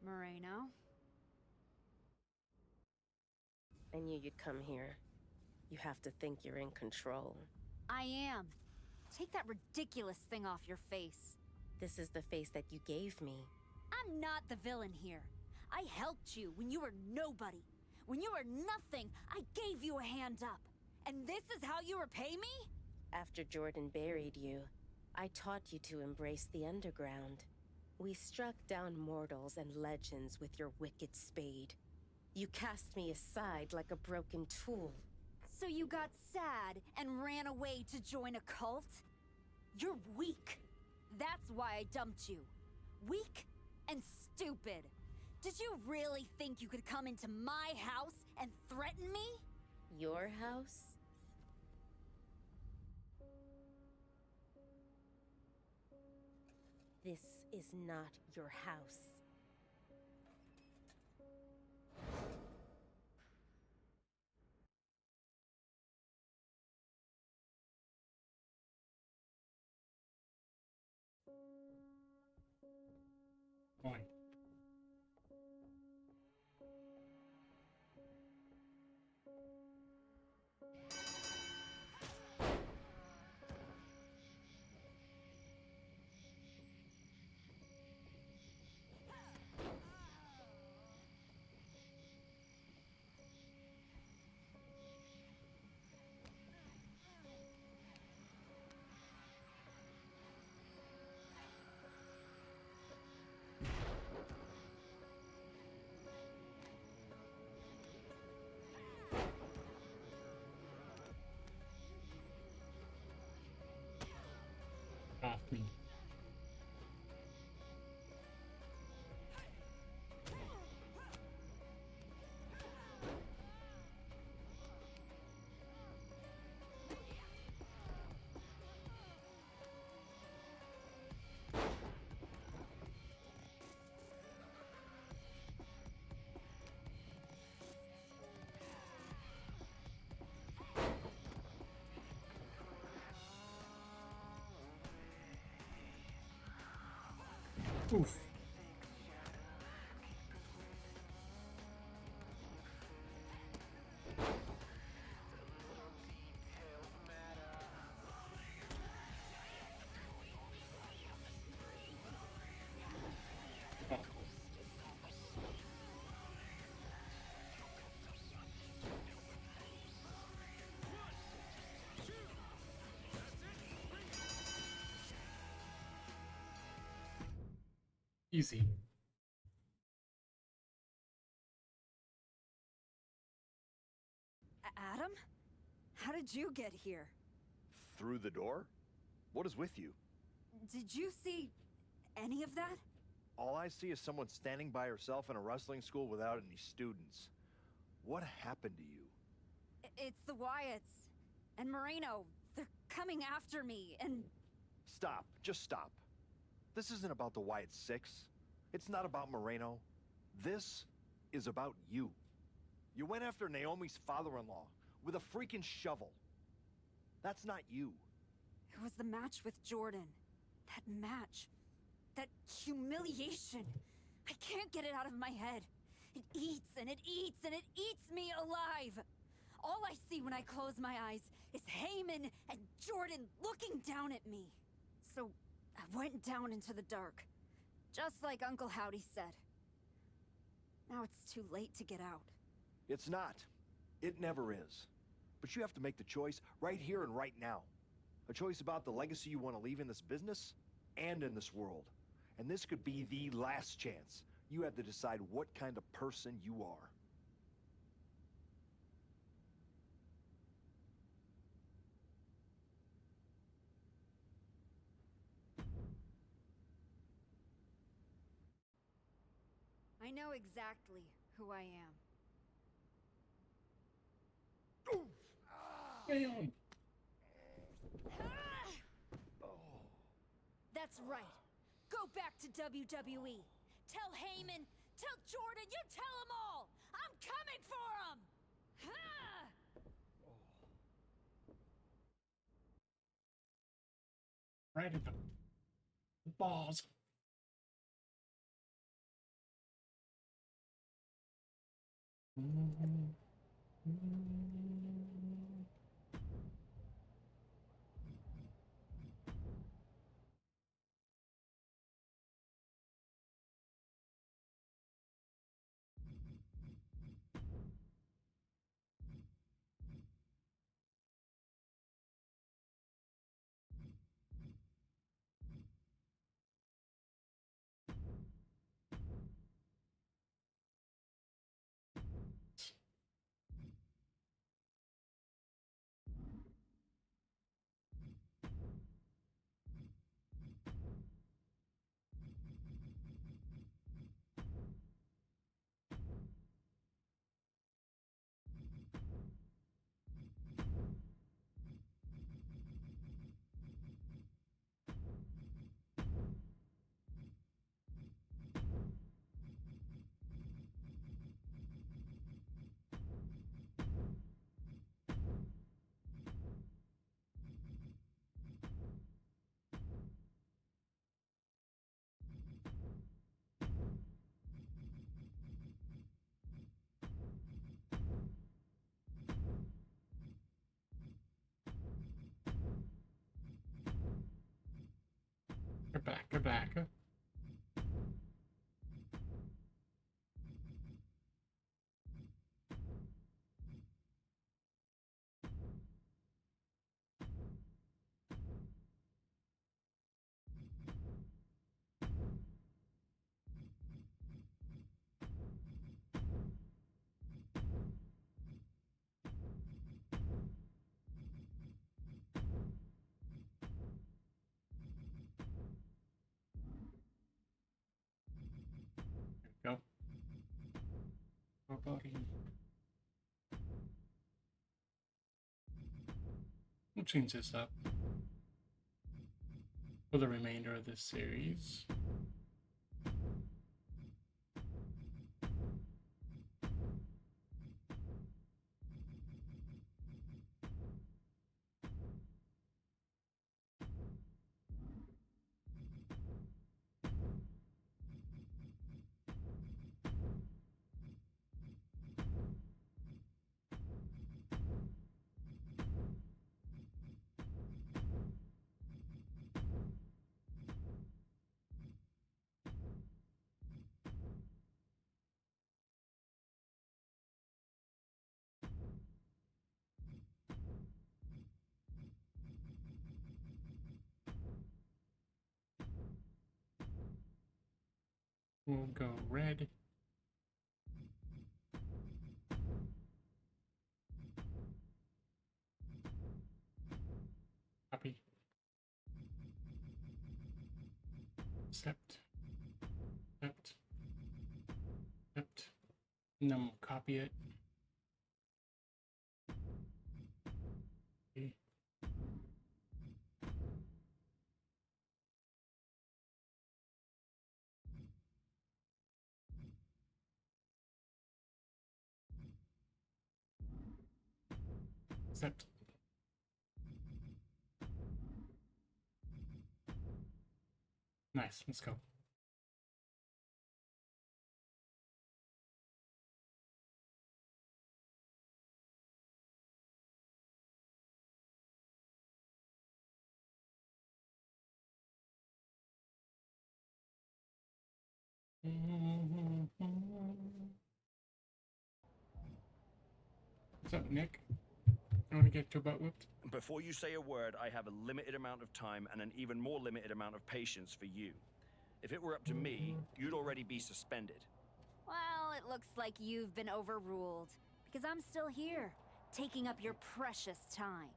Moreno? I knew you'd come here. You have to think you're in control. I am. Take that ridiculous thing off your face. This is the face that you gave me. I'm not the villain here. I helped you when you were nobody. When you were nothing, I gave you a hand up. And this is how you repay me? After Jordan buried you, I taught you to embrace the underground. We struck down mortals and legends with your wicked spade. You cast me aside like a broken tool. So you got sad and ran away to join a cult? You're weak. That's why I dumped you. Weak and stupid. Did you really think you could come into my house and threaten me? Your house? This is not your house. Point. Off me. Oof. Easy. Adam? How did you get here? Through the door? What is with you? Did you see any of that? All I see is someone standing by herself in a wrestling school without any students. What happened to you? It's the Wyatts. And Moreno. They're coming after me, and... Stop. Just stop. This isn't about the Wyatt Six. It's not about Moreno. This is about you. You went after Naomi's father-in-law with a freaking shovel. That's not you. It was the match with Jordan. That match. That humiliation. I can't get it out of my head. It eats and it eats and it eats me alive. All I see when I close my eyes is Heyman and Jordan looking down at me. So I went down into the dark. Just like Uncle Howdy said. Now it's too late to get out. It's not. It never is. But you have to make the choice right here and right now. A choice about the legacy you want to leave in this business and in this world. And this could be the last chance. You have to decide what kind of person you are. I know exactly who I am. Damn. That's right. Go back to WWE. Tell Heyman, tell Jordan, you tell them all. I'm coming for them. Right at the balls. Go back. Go. Go, buddy. We'll change this up for the remainder of this series. We'll go red. Copy. Accept. Accept. Accept. And then we'll copy it. Okay. Accept. Nice, let's go. What's up, Nick? I want to get your butt whooped. Before you say a word, I have a limited amount of time and an even more limited amount of patience for you. If it were up to me, you'd already be suspended. Well, it looks like you've been overruled. Because I'm still here, taking up your precious time.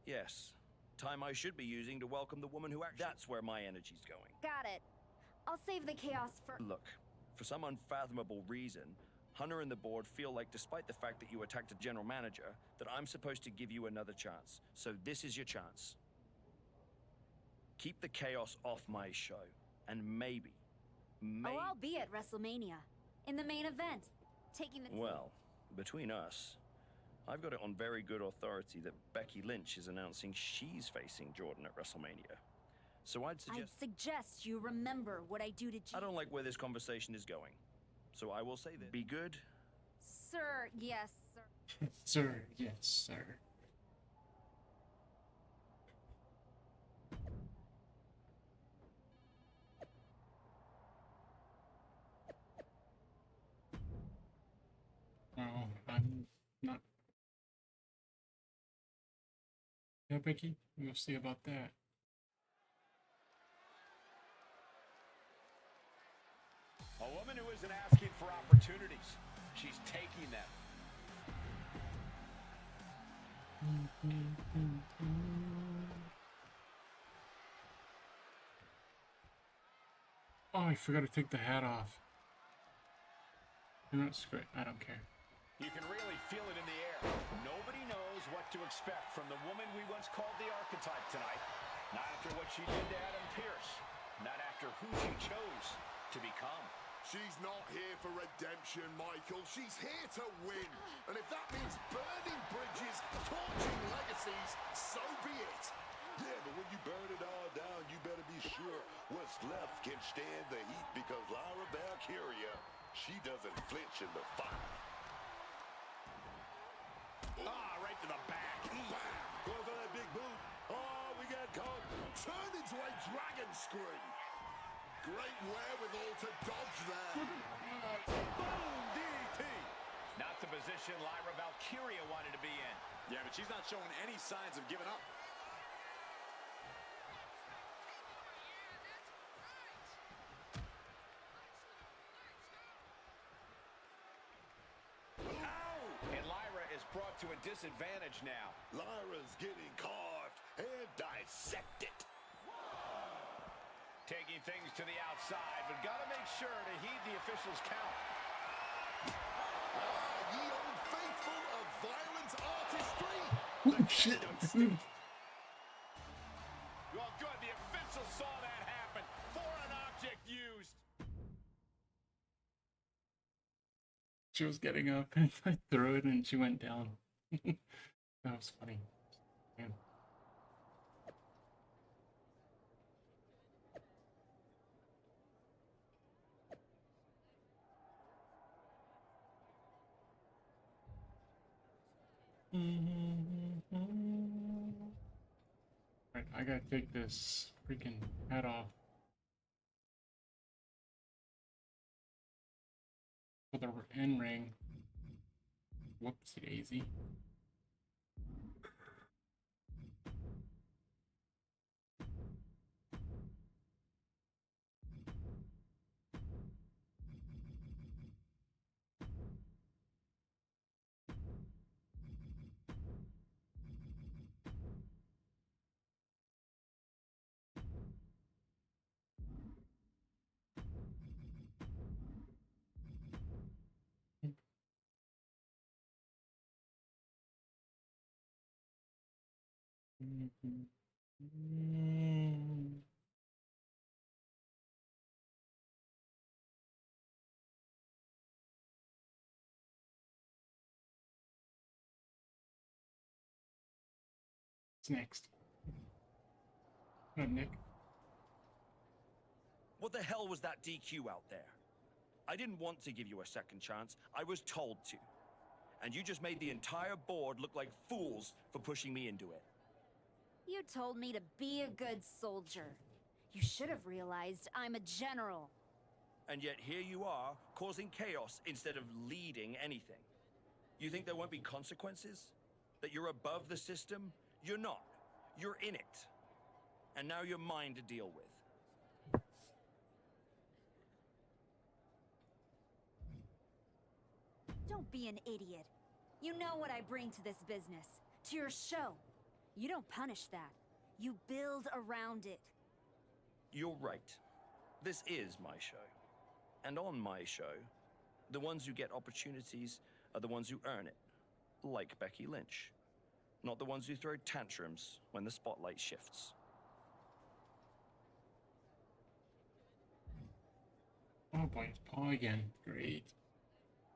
Yes. Time I should be using to welcome the woman who actually... That's where my energy's going. Got it. I'll save the chaos for... Look, for some unfathomable reason, Hunter and the board feel like despite the fact that you attacked a general manager, that I'm supposed to give you another chance. So this is your chance. Keep the chaos off my show. And maybe... Oh, I'll be at WrestleMania. In the main event. Taking the... Well, between us, I've got it on very good authority that Becky Lynch is announcing she's facing Jordan at WrestleMania. So I'd suggest you remember what I do to I don't like where this conversation is going. So I will say this. Be good. Sir, yes, sir. Sir, yes, sir. No, I'm not. Yeah, Becky, we'll see about that. A woman who isn't asking for opportunities. She's taking them. Oh, I forgot to take the hat off. No, it's great. I don't care. You can really feel it in the air. Nobody knows what to expect from the woman we once called the archetype tonight. Not after what she did to Adam Pearce. Not after who she chose to become. She's not here for redemption, Michael. She's here to win. And if that means burning bridges, torching legacies, so be it. Yeah, but when you burn it all down, you better be sure what's left can stand the heat, because Lyra Valkyria, she doesn't flinch in the fire. Right to the back. Going for that big boot. Oh, we got caught. Turn into a dragon scream. Great wherewithal to dodge there. Boom, DDT. Not the position Lyra Valkyria wanted to be in. Yeah, but she's not showing any signs of giving up. And Lyra is brought to a disadvantage now. Lyra's getting carved and dissected. Taking things to the outside, but got to make sure to heed the official's count. Ye old faithful of violent artistry. Oh, shit. Well, good. The official saw that happen. Foreign object used. She was getting up and I threw it and she went down. That was funny. Man. Alright, I gotta take this freaking hat off. For the end ring. Whoopsie daisy. What's next? What up, Nick? What the hell was that DQ out there? I didn't want to give you a second chance. I was told to. And you just made the entire board look like fools for pushing me into it. You told me to be a good soldier. You should have realized I'm a general. And yet here you are, causing chaos instead of leading anything. You think there won't be consequences? That you're above the system? You're not. You're in it. And now you're mine to deal with. Don't be an idiot. You know what I bring to this business, to your show. You don't punish that. You build around it. You're right. This is my show. And on my show, the ones who get opportunities are the ones who earn it. Like Becky Lynch. Not the ones who throw tantrums when the spotlight shifts. Oh boy, it's Paul again. Great.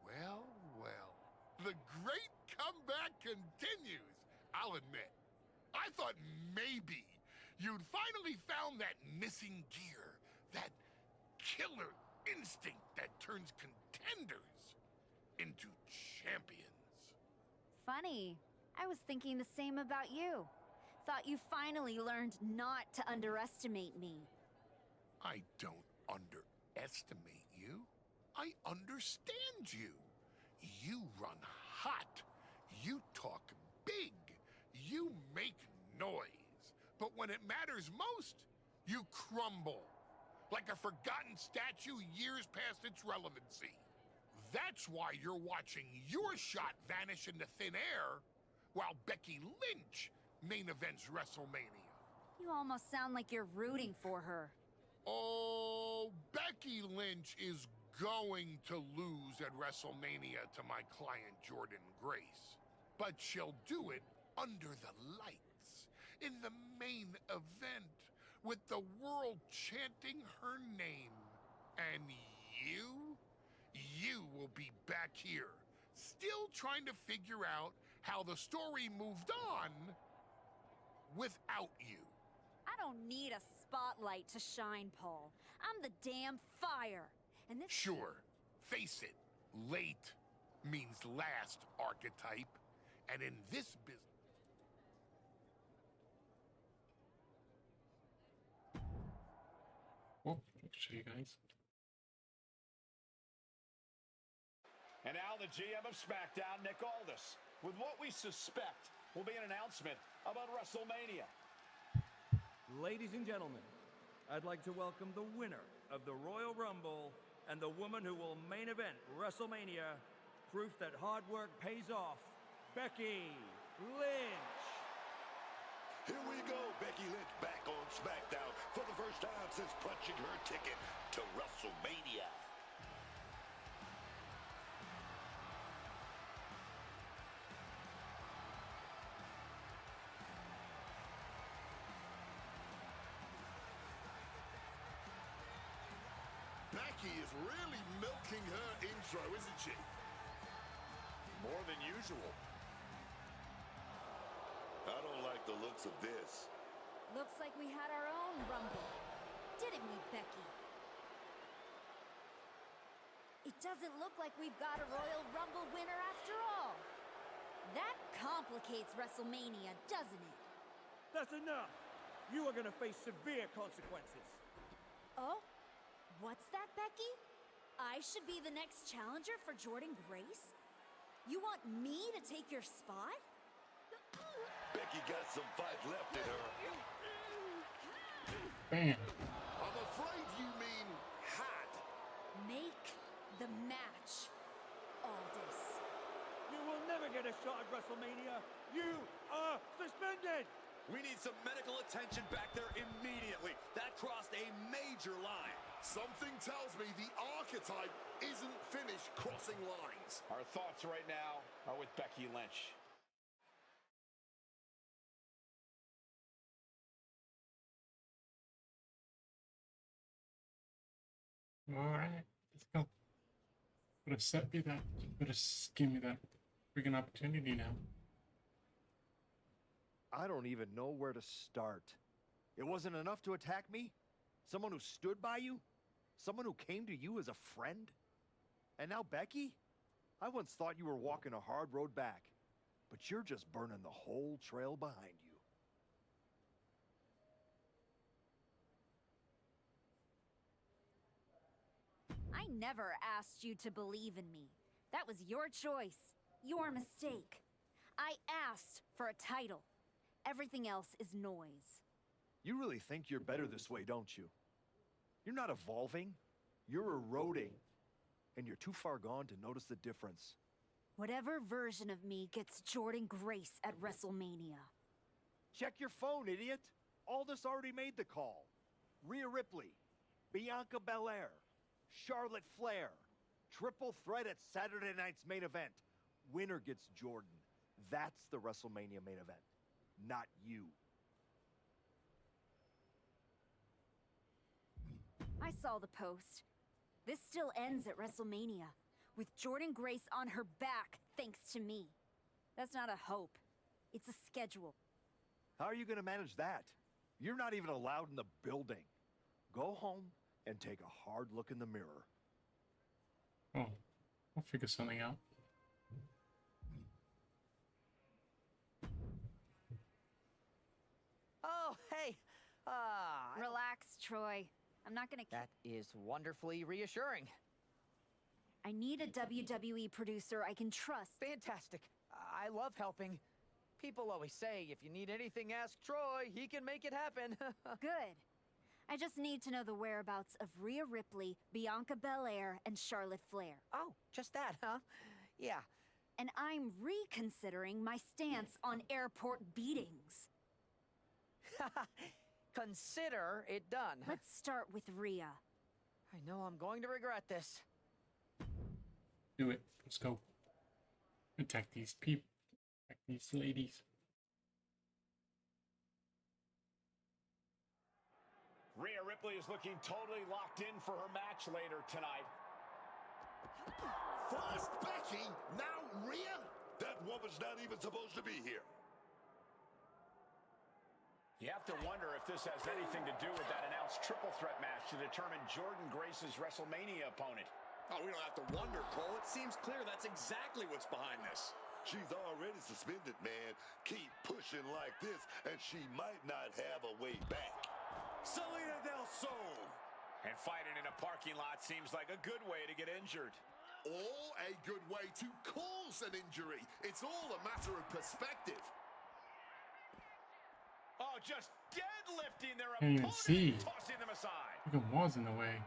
Well, well. The great comeback continues, I'll admit. I thought maybe you'd finally found that missing gear, that killer instinct that turns contenders into champions. Funny. I was thinking the same about you. Thought you finally learned not to underestimate me. I don't underestimate you. I understand you. You run hot. You talk big. You make noise. But when it matters most, you crumble. Like a forgotten statue years past its relevancy. That's why you're watching your shot vanish into thin air while Becky Lynch main events WrestleMania. You almost sound like you're rooting for her. Oh, Becky Lynch is going to lose at WrestleMania to my client Jordan Grace. But she'll do it under the lights, in the main event, with the world chanting her name. And you will be back here, still trying to figure out how the story moved on without you. I don't need a spotlight to shine, Paul. I'm the damn fire. And this... Sure, face it, late means last, archetype. And in this business... Oh, I'll show you guys. And now the GM of SmackDown, Nick Aldis, with what we suspect will be an announcement about WrestleMania. Ladies and gentlemen, I'd like to welcome the winner of the Royal Rumble and the woman who will main event WrestleMania, proof that hard work pays off, Becky Lynch. Here we go, Becky Lynch back on SmackDown for the first time since punching her ticket to WrestleMania. Becky is really milking her intro, isn't she? More than usual. I don't like the looks of this. Looks like we had our own Rumble. Didn't we, Becky? It doesn't look like we've got a Royal Rumble winner after all. That complicates WrestleMania, doesn't it? That's enough. You are going to face severe consequences. Oh? What's that, Becky? I should be the next challenger for Jordan Grace? You want me to take your spot? Becky got some fight left in her. Bam. I'm afraid you mean had. Make the match, Aldis. You will never get a shot at WrestleMania. You are suspended. We need some medical attention back there immediately. That crossed a major line. Something tells me the archetype isn't finished crossing lines. Our thoughts right now are with Becky Lynch. All right, let's go. Better set me that. Better give me that freaking opportunity now. I don't even know where to start. It wasn't enough to attack me? Someone who stood by you? Someone who came to you as a friend? And now Becky? I once thought you were walking a hard road back, but you're just burning the whole trail behind you. never asked you to believe in me. That was your choice, your mistake. I asked for a title. Everything else is noise. You really think you're better this way, don't you? You're not evolving. You're eroding. And you're too far gone to notice the difference. Whatever version of me gets Jordan Grace at WrestleMania. Check your phone, idiot. Aldous already made the call. Rhea Ripley, Bianca Belair, Charlotte Flair. Triple threat at Saturday night's main event. Winner gets Jordan. That's the WrestleMania main event, not you. I saw the post. This still ends at WrestleMania, with Jordan Grace on her back thanks to me. That's not a hope. It's a schedule. How are you going to manage that? You're not even allowed in the building. Go home and take a hard look in the mirror. Oh, I'll figure something out. Oh, hey. Relax, Troy. I'm not gonna... That is wonderfully reassuring. I need a WWE producer I can trust. Fantastic. I love helping. People always say, if you need anything, ask Troy. He can make it happen. Good. I just need to know the whereabouts of Rhea Ripley, Bianca Belair, and Charlotte Flair. Oh, just that, huh? Yeah. And I'm reconsidering my stance on airport beatings. Consider it done. Let's start with Rhea. I know I'm going to regret this. Do it. Let's go. Attack these people. Attack these ladies. Rhea Ripley is looking totally locked in for her match later tonight. First Becky, now Rhea? That woman's not even supposed to be here. You have to wonder if this has anything to do with that announced triple threat match to determine Jordan Grace's WrestleMania opponent. Oh, we don't have to wonder, Cole. It seems clear that's exactly what's behind this. She's already suspended, man. Keep pushing like this, and she might not have a way back. Selena Del Sol. And fighting in a parking lot seems like a good way to get injured. Or a good way to cause an injury. It's all a matter of perspective. Oh, just deadlifting their Can't even opponent, see. tossing them aside. Look at walls in the way.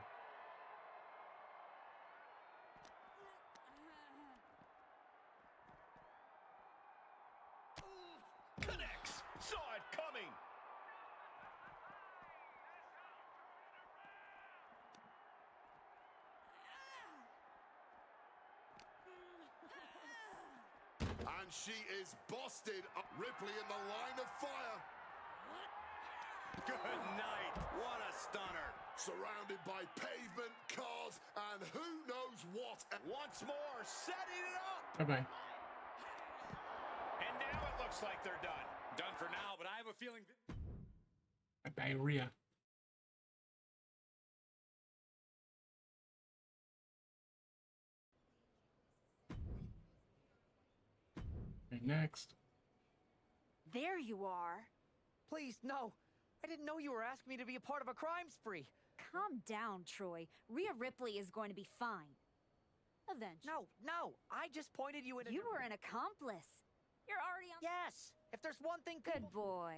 Connects. Saw it coming. And she is busted. Ripley in the line of fire. Good night. What a stunner. Surrounded by pavement, cars, and who knows what. Once more, setting it up. Bye-bye. And now it looks like they're done. Done for now, but I have a feeling... Bye-bye, Rhea. Okay, next. There you are. Please, no. I didn't know you were asking me to be a part of a crime spree. Calm down, Troy. Rhea Ripley is going to be fine. Eventually. No. I just pointed you in a... You were an accomplice. You're already on... Yes. If there's one thing... Good boy.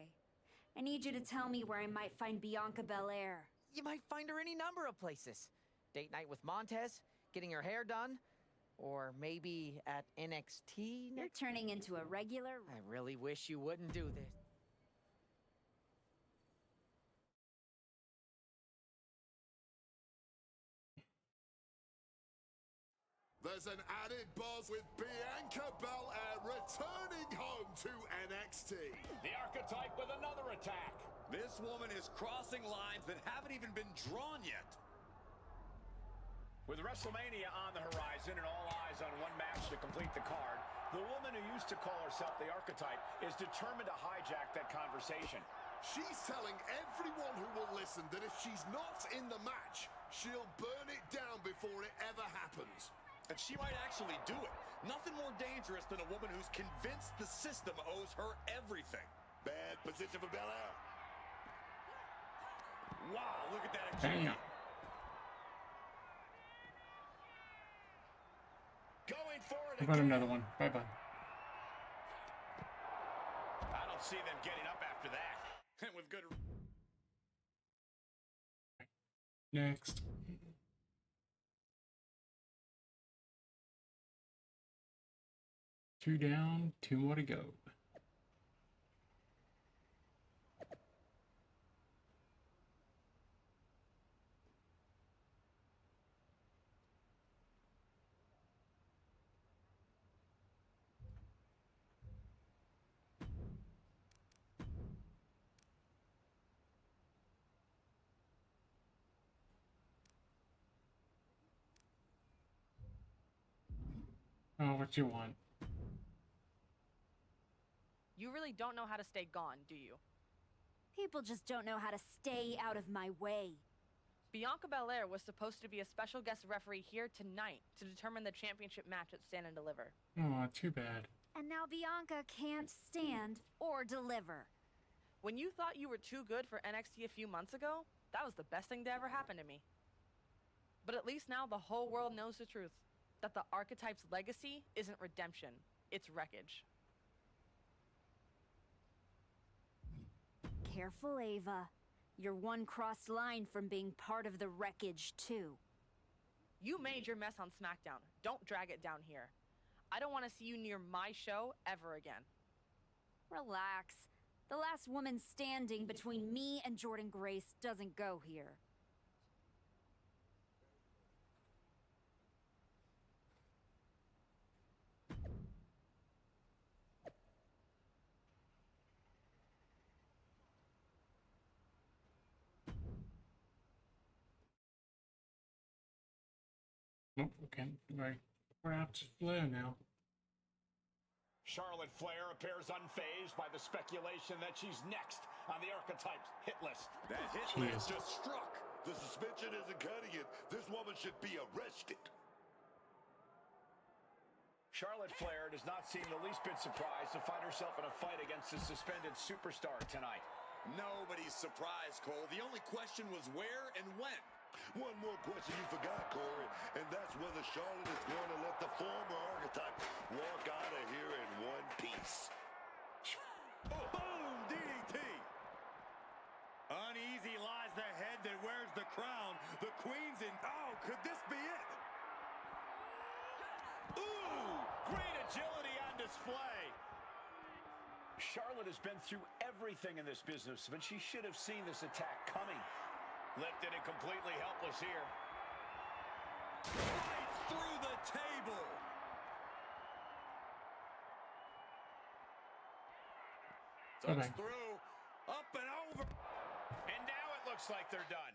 I need you to tell me where I might find Bianca Belair. You might find her any number of places. Date night with Montez, getting her hair done, or maybe at NXT. You're turning into a regular... I really wish you wouldn't do this. There's an added buzz with Bianca Belair returning home to NXT. The Archetype with another attack. This woman is crossing lines that haven't even been drawn yet. With WrestleMania on the horizon and all eyes on one match to complete the card, the woman who used to call herself the Archetype is determined to hijack that conversation. She's telling everyone who will listen that if she's not in the match, she'll burn it down before it ever happens. And she might actually do it. Nothing more dangerous than a woman who's convinced the system owes her everything. Bad position for Belair. Wow, look at that Damn. agility. How about another one? Bye-bye. I don't see them getting up after that. And with good... Next. Two down, two more to go. Oh, what you want? You really don't know how to stay gone, do you? People just don't know how to stay out of my way. Bianca Belair was supposed to be a special guest referee here tonight to determine the championship match at Stand and Deliver. Oh, too bad. And now Bianca can't stand or deliver. When you thought you were too good for NXT a few months ago, that was the best thing to ever happen to me. But at least now the whole world knows the truth. That the Archetype's legacy isn't redemption, it's wreckage. Careful, Ava. You're one crossed line from being part of the wreckage, too. You made your mess on SmackDown. Don't drag it down here. I don't want to see you near my show ever again. Relax. The last woman standing between me and Jordan Grace doesn't go here. Nope, okay. Right. We're out to Flair now. Charlotte Flair appears unfazed by the speculation that she's next on the Archetype's hit list. That hit list just struck. The suspension isn't cutting it. This woman should be arrested. Charlotte Flair does not seem the least bit surprised to find herself in a fight against a suspended superstar tonight. Nobody's surprised, Cole. The only question was where and when. One more question you forgot, Corey, and that's whether Charlotte is going to let the former Archetype walk out of here in one piece. Boom! DDT! Uneasy lies the head that wears the crown. The Queen's in... Oh, could this be it? Ooh! Great agility on display. Charlotte has been through everything in this business, but she should have seen this attack coming. Lifted and completely helpless here. Right through the table. Touch through, up and over. And now it looks like they're done.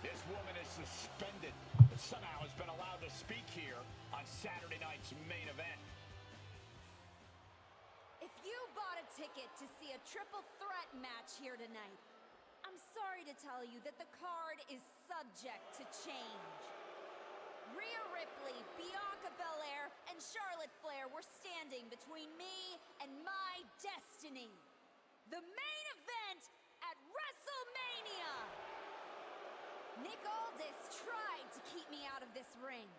This woman is suspended, but somehow has been allowed to speak here on Saturday night's main event. If you bought a ticket to see a triple threat match here tonight, I'm sorry to tell you that the card is subject to change. Rhea Ripley, Bianca Belair, and Charlotte Flair were standing between me and my destiny. The main event at WrestleMania! Nick Aldis tried to keep me out of this ring,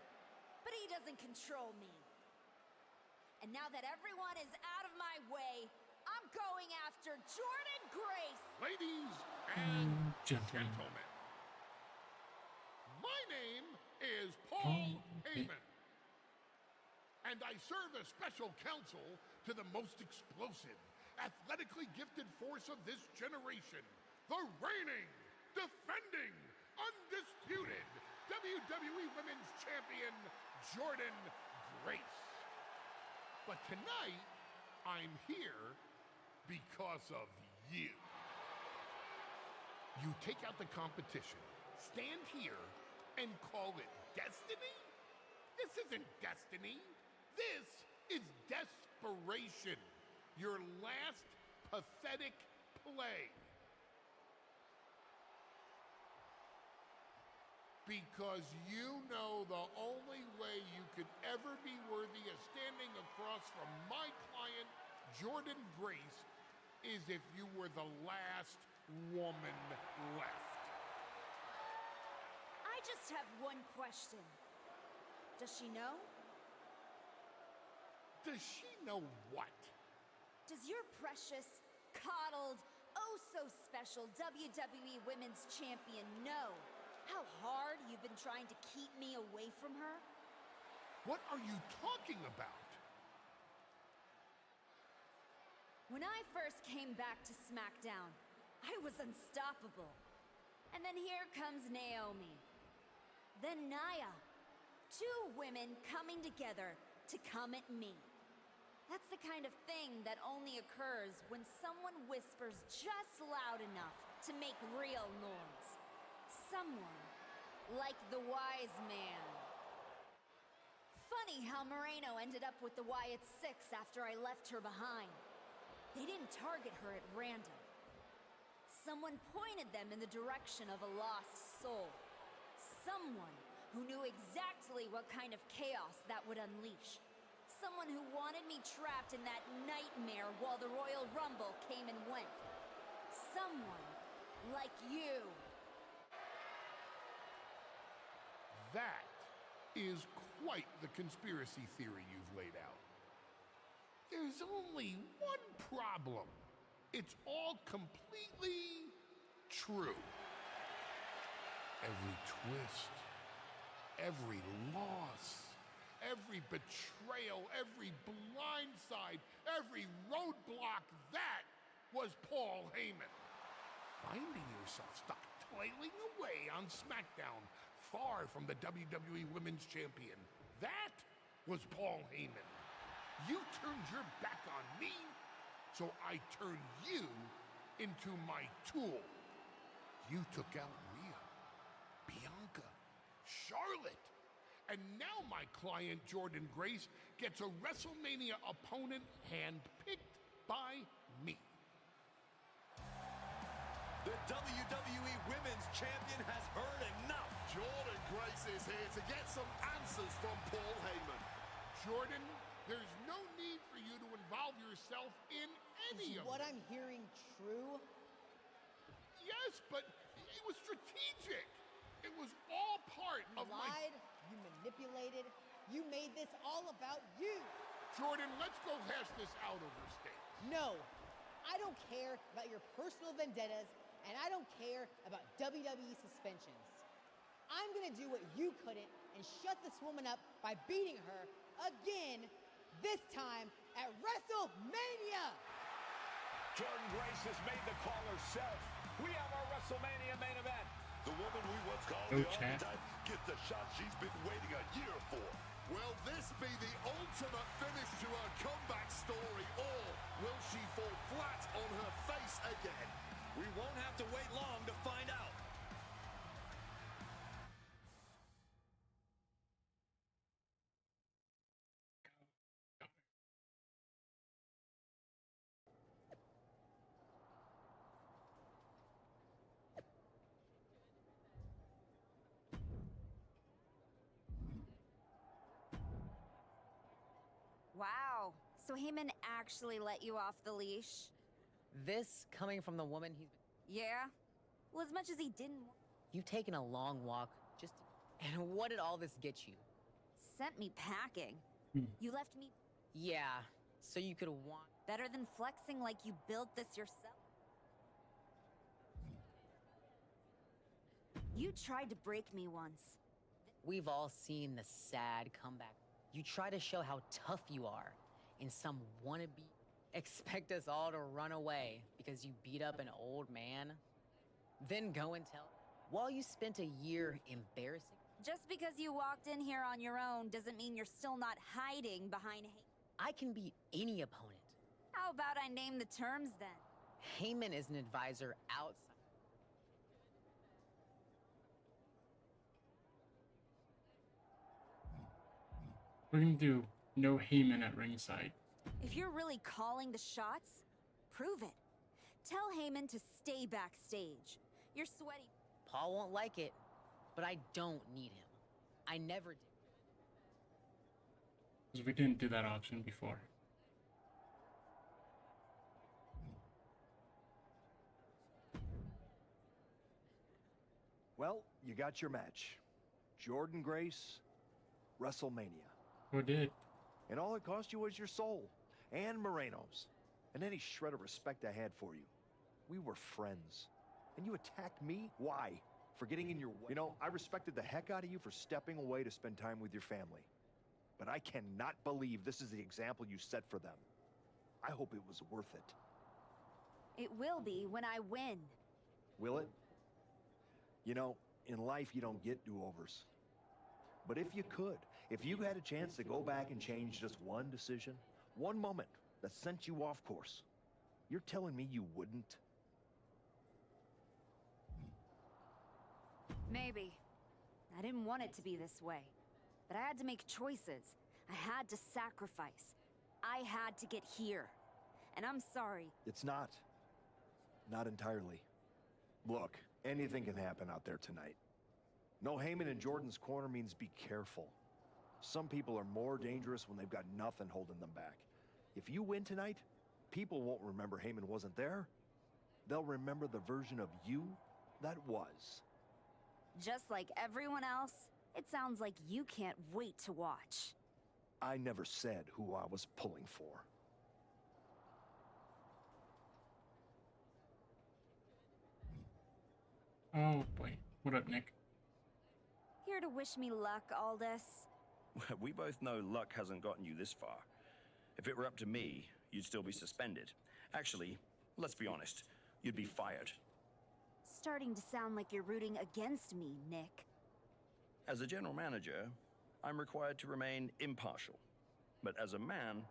but he doesn't control me. And now that everyone is out of my way, I'm going after Jordan Grace. Ladies and gentlemen, my name is Paul Heyman, and I serve as special counsel to the most explosive, athletically gifted force of this generation, the reigning, defending, undisputed WWE Women's Champion, Jordan Grace. But tonight, I'm here because of you. You take out the competition, stand here, and call it destiny? This isn't destiny. This is desperation. Your last pathetic play. Because you know the only way you could ever be worthy of standing across from my client, Jordan Grace, is if you were the last woman left. just have one question. Does she know? Does she know what? Does your precious, coddled, oh-so-special WWE Women's Champion know how hard you've been trying to keep me away from her? What are you talking about? When I first came back to SmackDown, I was unstoppable. And then here comes Naomi. Then Nia. Two women coming together to come at me. That's the kind of thing that only occurs when someone whispers just loud enough to make real noise. Someone like the wise man. Funny how Moreno ended up with the Wyatt Six after I left her behind. They didn't target her at random. Someone pointed them in the direction of a lost soul. Someone who knew exactly what kind of chaos that would unleash. Someone who wanted me trapped in that nightmare while the Royal Rumble came and went. Someone like you. That is quite the conspiracy theory you've laid out. There's only one problem. It's all completely true. Every twist, every loss, every betrayal, every blindside, every roadblock, that was Paul Heyman. Finding yourself stuck toiling away on SmackDown, far from the WWE Women's Champion, that was Paul Heyman. You turned your back on me, so I turned you into my tool. You took out Rhea, Bianca, Charlotte, and now my client Jordynne Grace gets a WrestleMania opponent handpicked by me. The WWE Women's Champion has heard enough. Jordynne Grace is here to get some answers from Paul Heyman. Jordynne, there's no need for you to involve yourself in any of what this. I'm hearing true? Yes, but it was strategic. It was all part of lied, you manipulated, you made this all about you. Jordynne, let's go hash this out over steak. No, I don't care about your personal vendettas, and I don't care about WWE suspensions. I'm gonna do what you couldn't and shut this woman up by beating her again, this time at WrestleMania! Jordynne Grace has made the call herself. We have our WrestleMania main event. The woman we once called No the chat. Archetype gets the shot she's been waiting a year for. Will this be the ultimate finish to her comeback story, or will she fall flat on her face again? We won't have to wait long to find out. Wow, so Heyman actually let you off the leash? This coming from the woman he's been... Yeah? Well, as much as he didn't... You've taken a long walk just to... And what did all this get you? Sent me packing. You left me... Yeah, so you could want... Better than flexing like you built this yourself. You tried to break me once. We've all seen the sad comeback. You try to show how tough you are, and some wannabe expect us all to run away because you beat up an old man. Then go and tell while you spent a year embarrassing. Just because you walked in here on your own doesn't mean you're still not hiding behind I can beat any opponent. How about I name the terms then? Heyman is an advisor outside. We're gonna do no Heyman at ringside. If you're really calling the shots, prove it. Tell Heyman to stay backstage. You're sweaty. Paul won't like it, but I don't need him. I never did. Because we didn't do that option before. Well, you got your match. Jordan Grace, WrestleMania. Or did. And all it cost you was your soul. And Moreno's. And any shred of respect I had for you. We were friends. And you attacked me? Why? For getting in your way? You know, I respected the heck out of you for stepping away to spend time with your family. But I cannot believe this is the example you set for them. I hope it was worth it. It will be when I win. Will it? You know, in life you don't get do-overs. But if you could, if you had a chance to go back and change just one decision, one moment that sent you off course, you're telling me you wouldn't? Maybe. I didn't want it to be this way. But I had to make choices. I had to sacrifice. I had to get here. And I'm sorry. It's not. Not entirely. Look, anything can happen out there tonight. No Heyman in Jordan's corner means be careful. Some people are more dangerous when they've got nothing holding them back. If you win tonight, people won't remember Heyman wasn't there. They'll remember the version of you that was. Just like everyone else, it sounds like you can't wait to watch. I never said who I was pulling for. Oh boy. What up, Nick? Here to wish me luck, Aldous? We both know luck hasn't gotten you this far. If it were up to me, you'd still be suspended. Actually, let's be honest, you'd be fired. Starting to sound like you're rooting against me, Nick. As a general manager, I'm required to remain impartial. But as a man,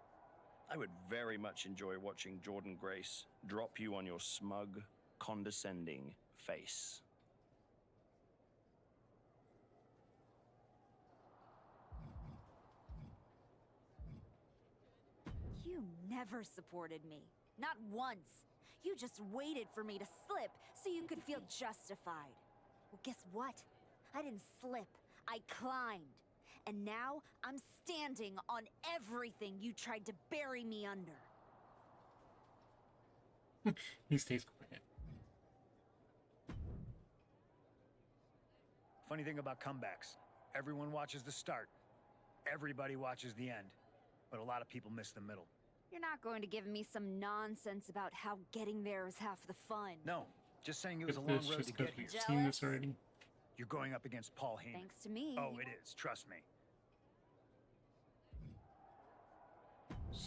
I would very much enjoy watching Jordan Grace drop you on your smug, condescending face. You never supported me. Not once. You just waited for me to slip so you could feel justified. Well, guess what? I didn't slip. I climbed. And now I'm standing on everything you tried to bury me under. He stays quiet. Funny thing about comebacks, everyone watches the start. Everybody watches the end. But a lot of people miss the middle. You're not going to give me some nonsense about how getting there is half the fun. No, just saying it was a It's long this road just to because get here. we've seen this already. You're going up against Paul Heyman. Thanks to me. Oh, it is. Trust me.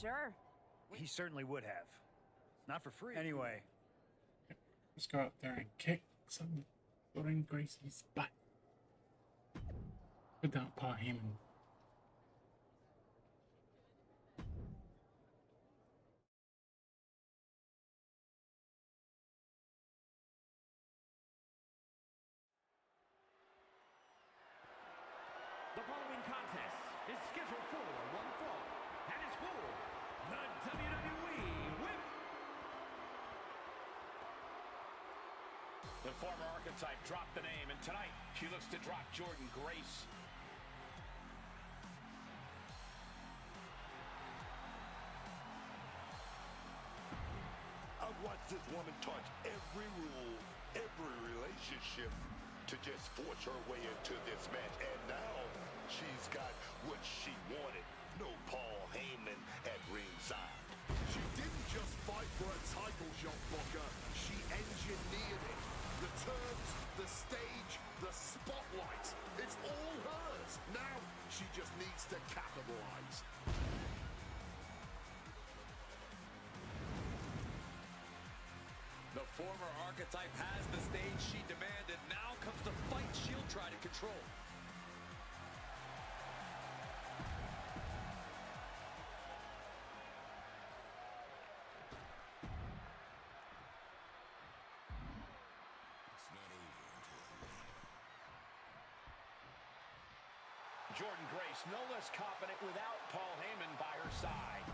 Sure. He certainly would have. Not for free. Anyway. Let's go out there and kick some Jordan Gracie's butt. Without Paul Heyman. The following contest is scheduled for one fall and is for the WWE Women. The former archetype dropped the name, and tonight she looks to drop Jordan Grace. I've watched this woman touch every rule, every relationship to just force her way into this match. And now she's got what she wanted. No Paul Heyman at ringside. She didn't just fight for a title shot, Booker. She engineered it. The terms, the stage, the spotlight. It's all hers. Now she just needs to capitalize. The former archetype has the stage she demanded. Now comes the fight she'll try to control. Jordan Grace no less confident without Paul Heyman by her side.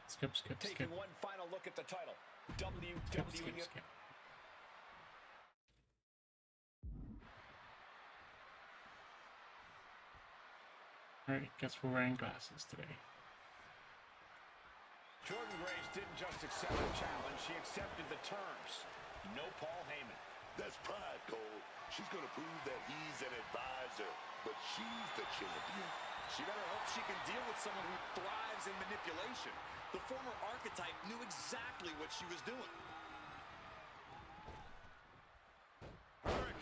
Skip. Taking one final look at the title. WWE. Skip. Alright, guess we're wearing glasses today. Jordan Grace didn't just accept the challenge, she accepted the terms. No Paul Heyman. That's pride, Cole. She's gonna prove that he's an advisor, but she's the champion. She better hope she can deal with someone who thrives in manipulation. The former archetype knew exactly what she was doing.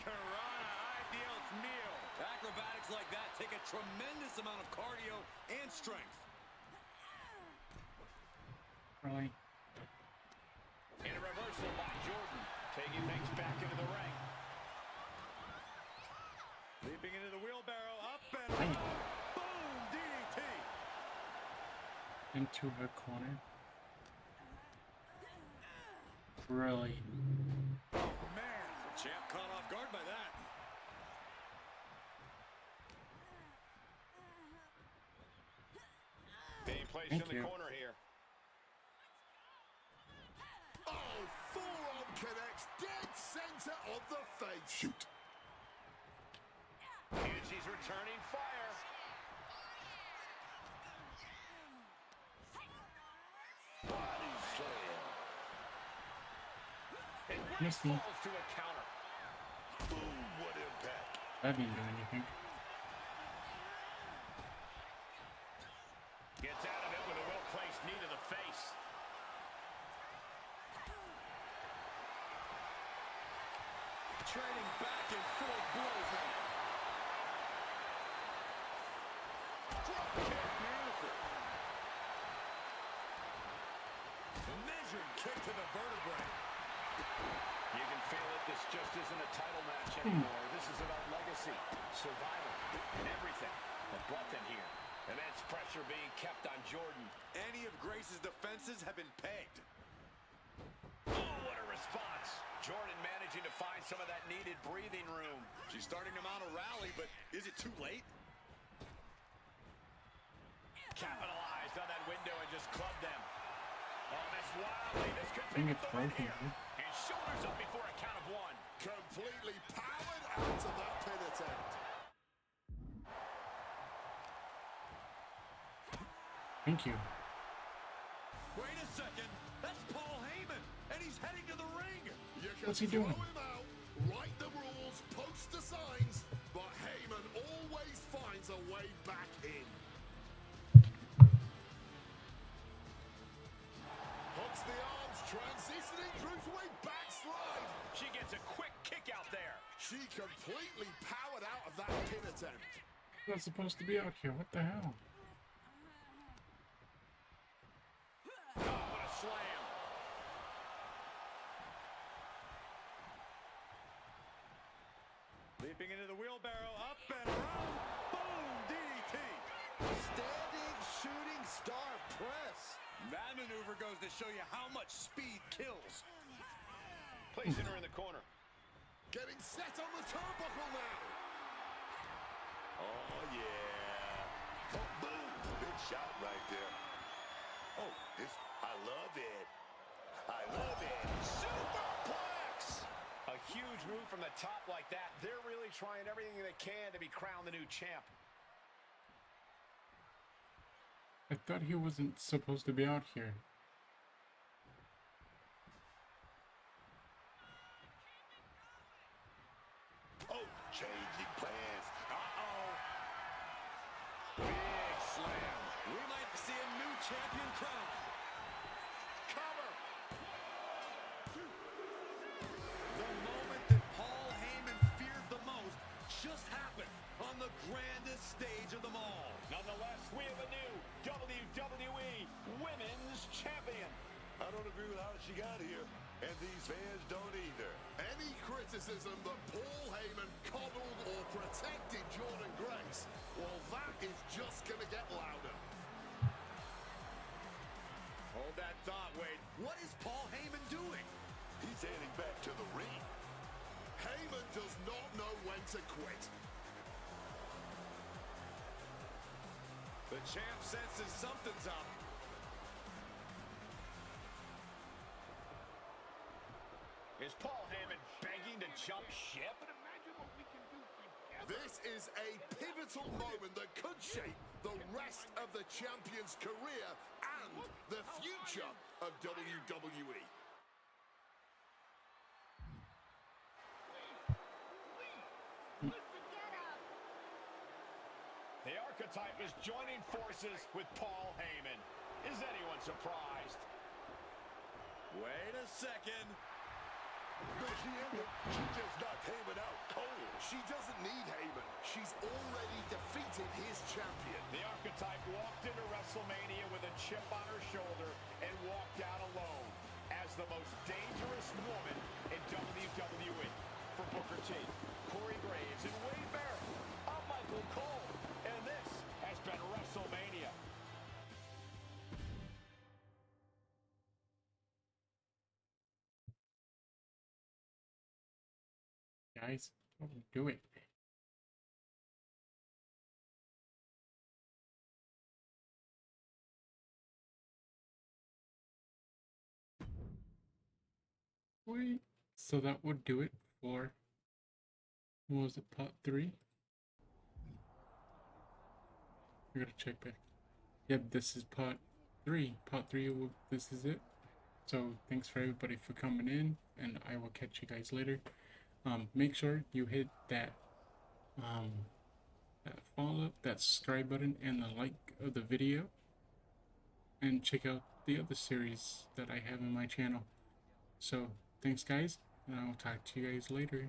Adios mio. Acrobatics like that take a tremendous amount of cardio and strength. Really? And a reversal by Jordan, taking things back into the ring. Leaping into the wheelbarrow, up and around. Boom, DDT. Into the corner. Really? Oh, man. The champ caught off guard by that. Being placed Thank in the you. corner here. Oh, forearm connects dead center of the face. Shoot. And she's returning fire. Body slam. And Grace Missed me. falls to a counter. Boom, what impact. That didn't do anything. Gets out of it with a well-placed knee to the face. Trading back and forth blows now. Drop kick, beautiful. Measured kick to the vertebrae. You can feel it. This just isn't a title match anymore. This is about legacy, survival, and everything that brought them here. Immense pressure being kept on Jordan. Any of Grace's defenses have been pegged. Oh, what a response. Jordan managing to find some of that needed breathing room. She's starting to mount a rally, but is it too late? Capitalized on that window and just clubbed them. Oh, miss wildly. This could I think pick it's up the win broken. here. And shoulders up before a count of one. Completely powered out of that pin attempt. Thank you. Wait a second. That's Paul Heyman, and he's heading to the ring. You can What's he throw doing? him out, write the rules, post the signs, but Heyman always finds a way back in. Hooks the arms, transitioning through to a backslide. She gets a quick kick out there. She completely powered out of that pin attempt. I'm not supposed to be out here. What the hell? Oh, what a slam. Leaping into the wheelbarrow, up and around. Boom, DDT. Standing shooting star press. That maneuver goes to show you how much speed kills. Placing her in the corner. Getting set on the turnbuckle now. Oh, yeah. Oh, boom. Big shot right there. Oh, I love it. I love it. Superplex! A huge move from the top like that. They're really trying everything they can to be crowned the new champ. I thought he wasn't supposed to be out here. Oh, changing plans. Uh-oh. Big slam. We might see a new champion crown. Cover. The moment that Paul Heyman feared the most just happened on the grandest stage of them all. Nonetheless, we have a new WWE Women's Champion. I don't agree with how she got here, and these fans don't either. Any criticism that Paul Heyman coddled or protected Jordan Grace, well, that is just going to get louder. Hold that thought, Wade. What is Paul Heyman doing? He's heading back to the ring. Heyman does not know when to quit. The champ senses something's up. Is Paul Heyman begging to jump ship? This is a pivotal moment that could shape the rest of the champion's career and the future of WWE. Archetype is joining forces with Paul Heyman. Is anyone surprised? Wait a second. Does she end it? She just knocked Heyman out cold. She doesn't need Heyman. She's already defeated his champion. The Archetype walked into WrestleMania with a chip on her shoulder and walked out alone as the most dangerous woman in WWE. For Booker T, Corey Graves, and Wade Barrett, I'm Michael Cole, and this has been WrestleMania. Guys, do it. Wait. So that would do it for, what was it, part 3? I gotta check back. Yep, this is part 3. Part 3, this is it. So thanks for everybody for coming in, and I will catch you guys later. Make sure you hit that that follow, that subscribe button, and the like of the video, and check out the other series that I have in my channel. So thanks guys, and I will talk to you guys later.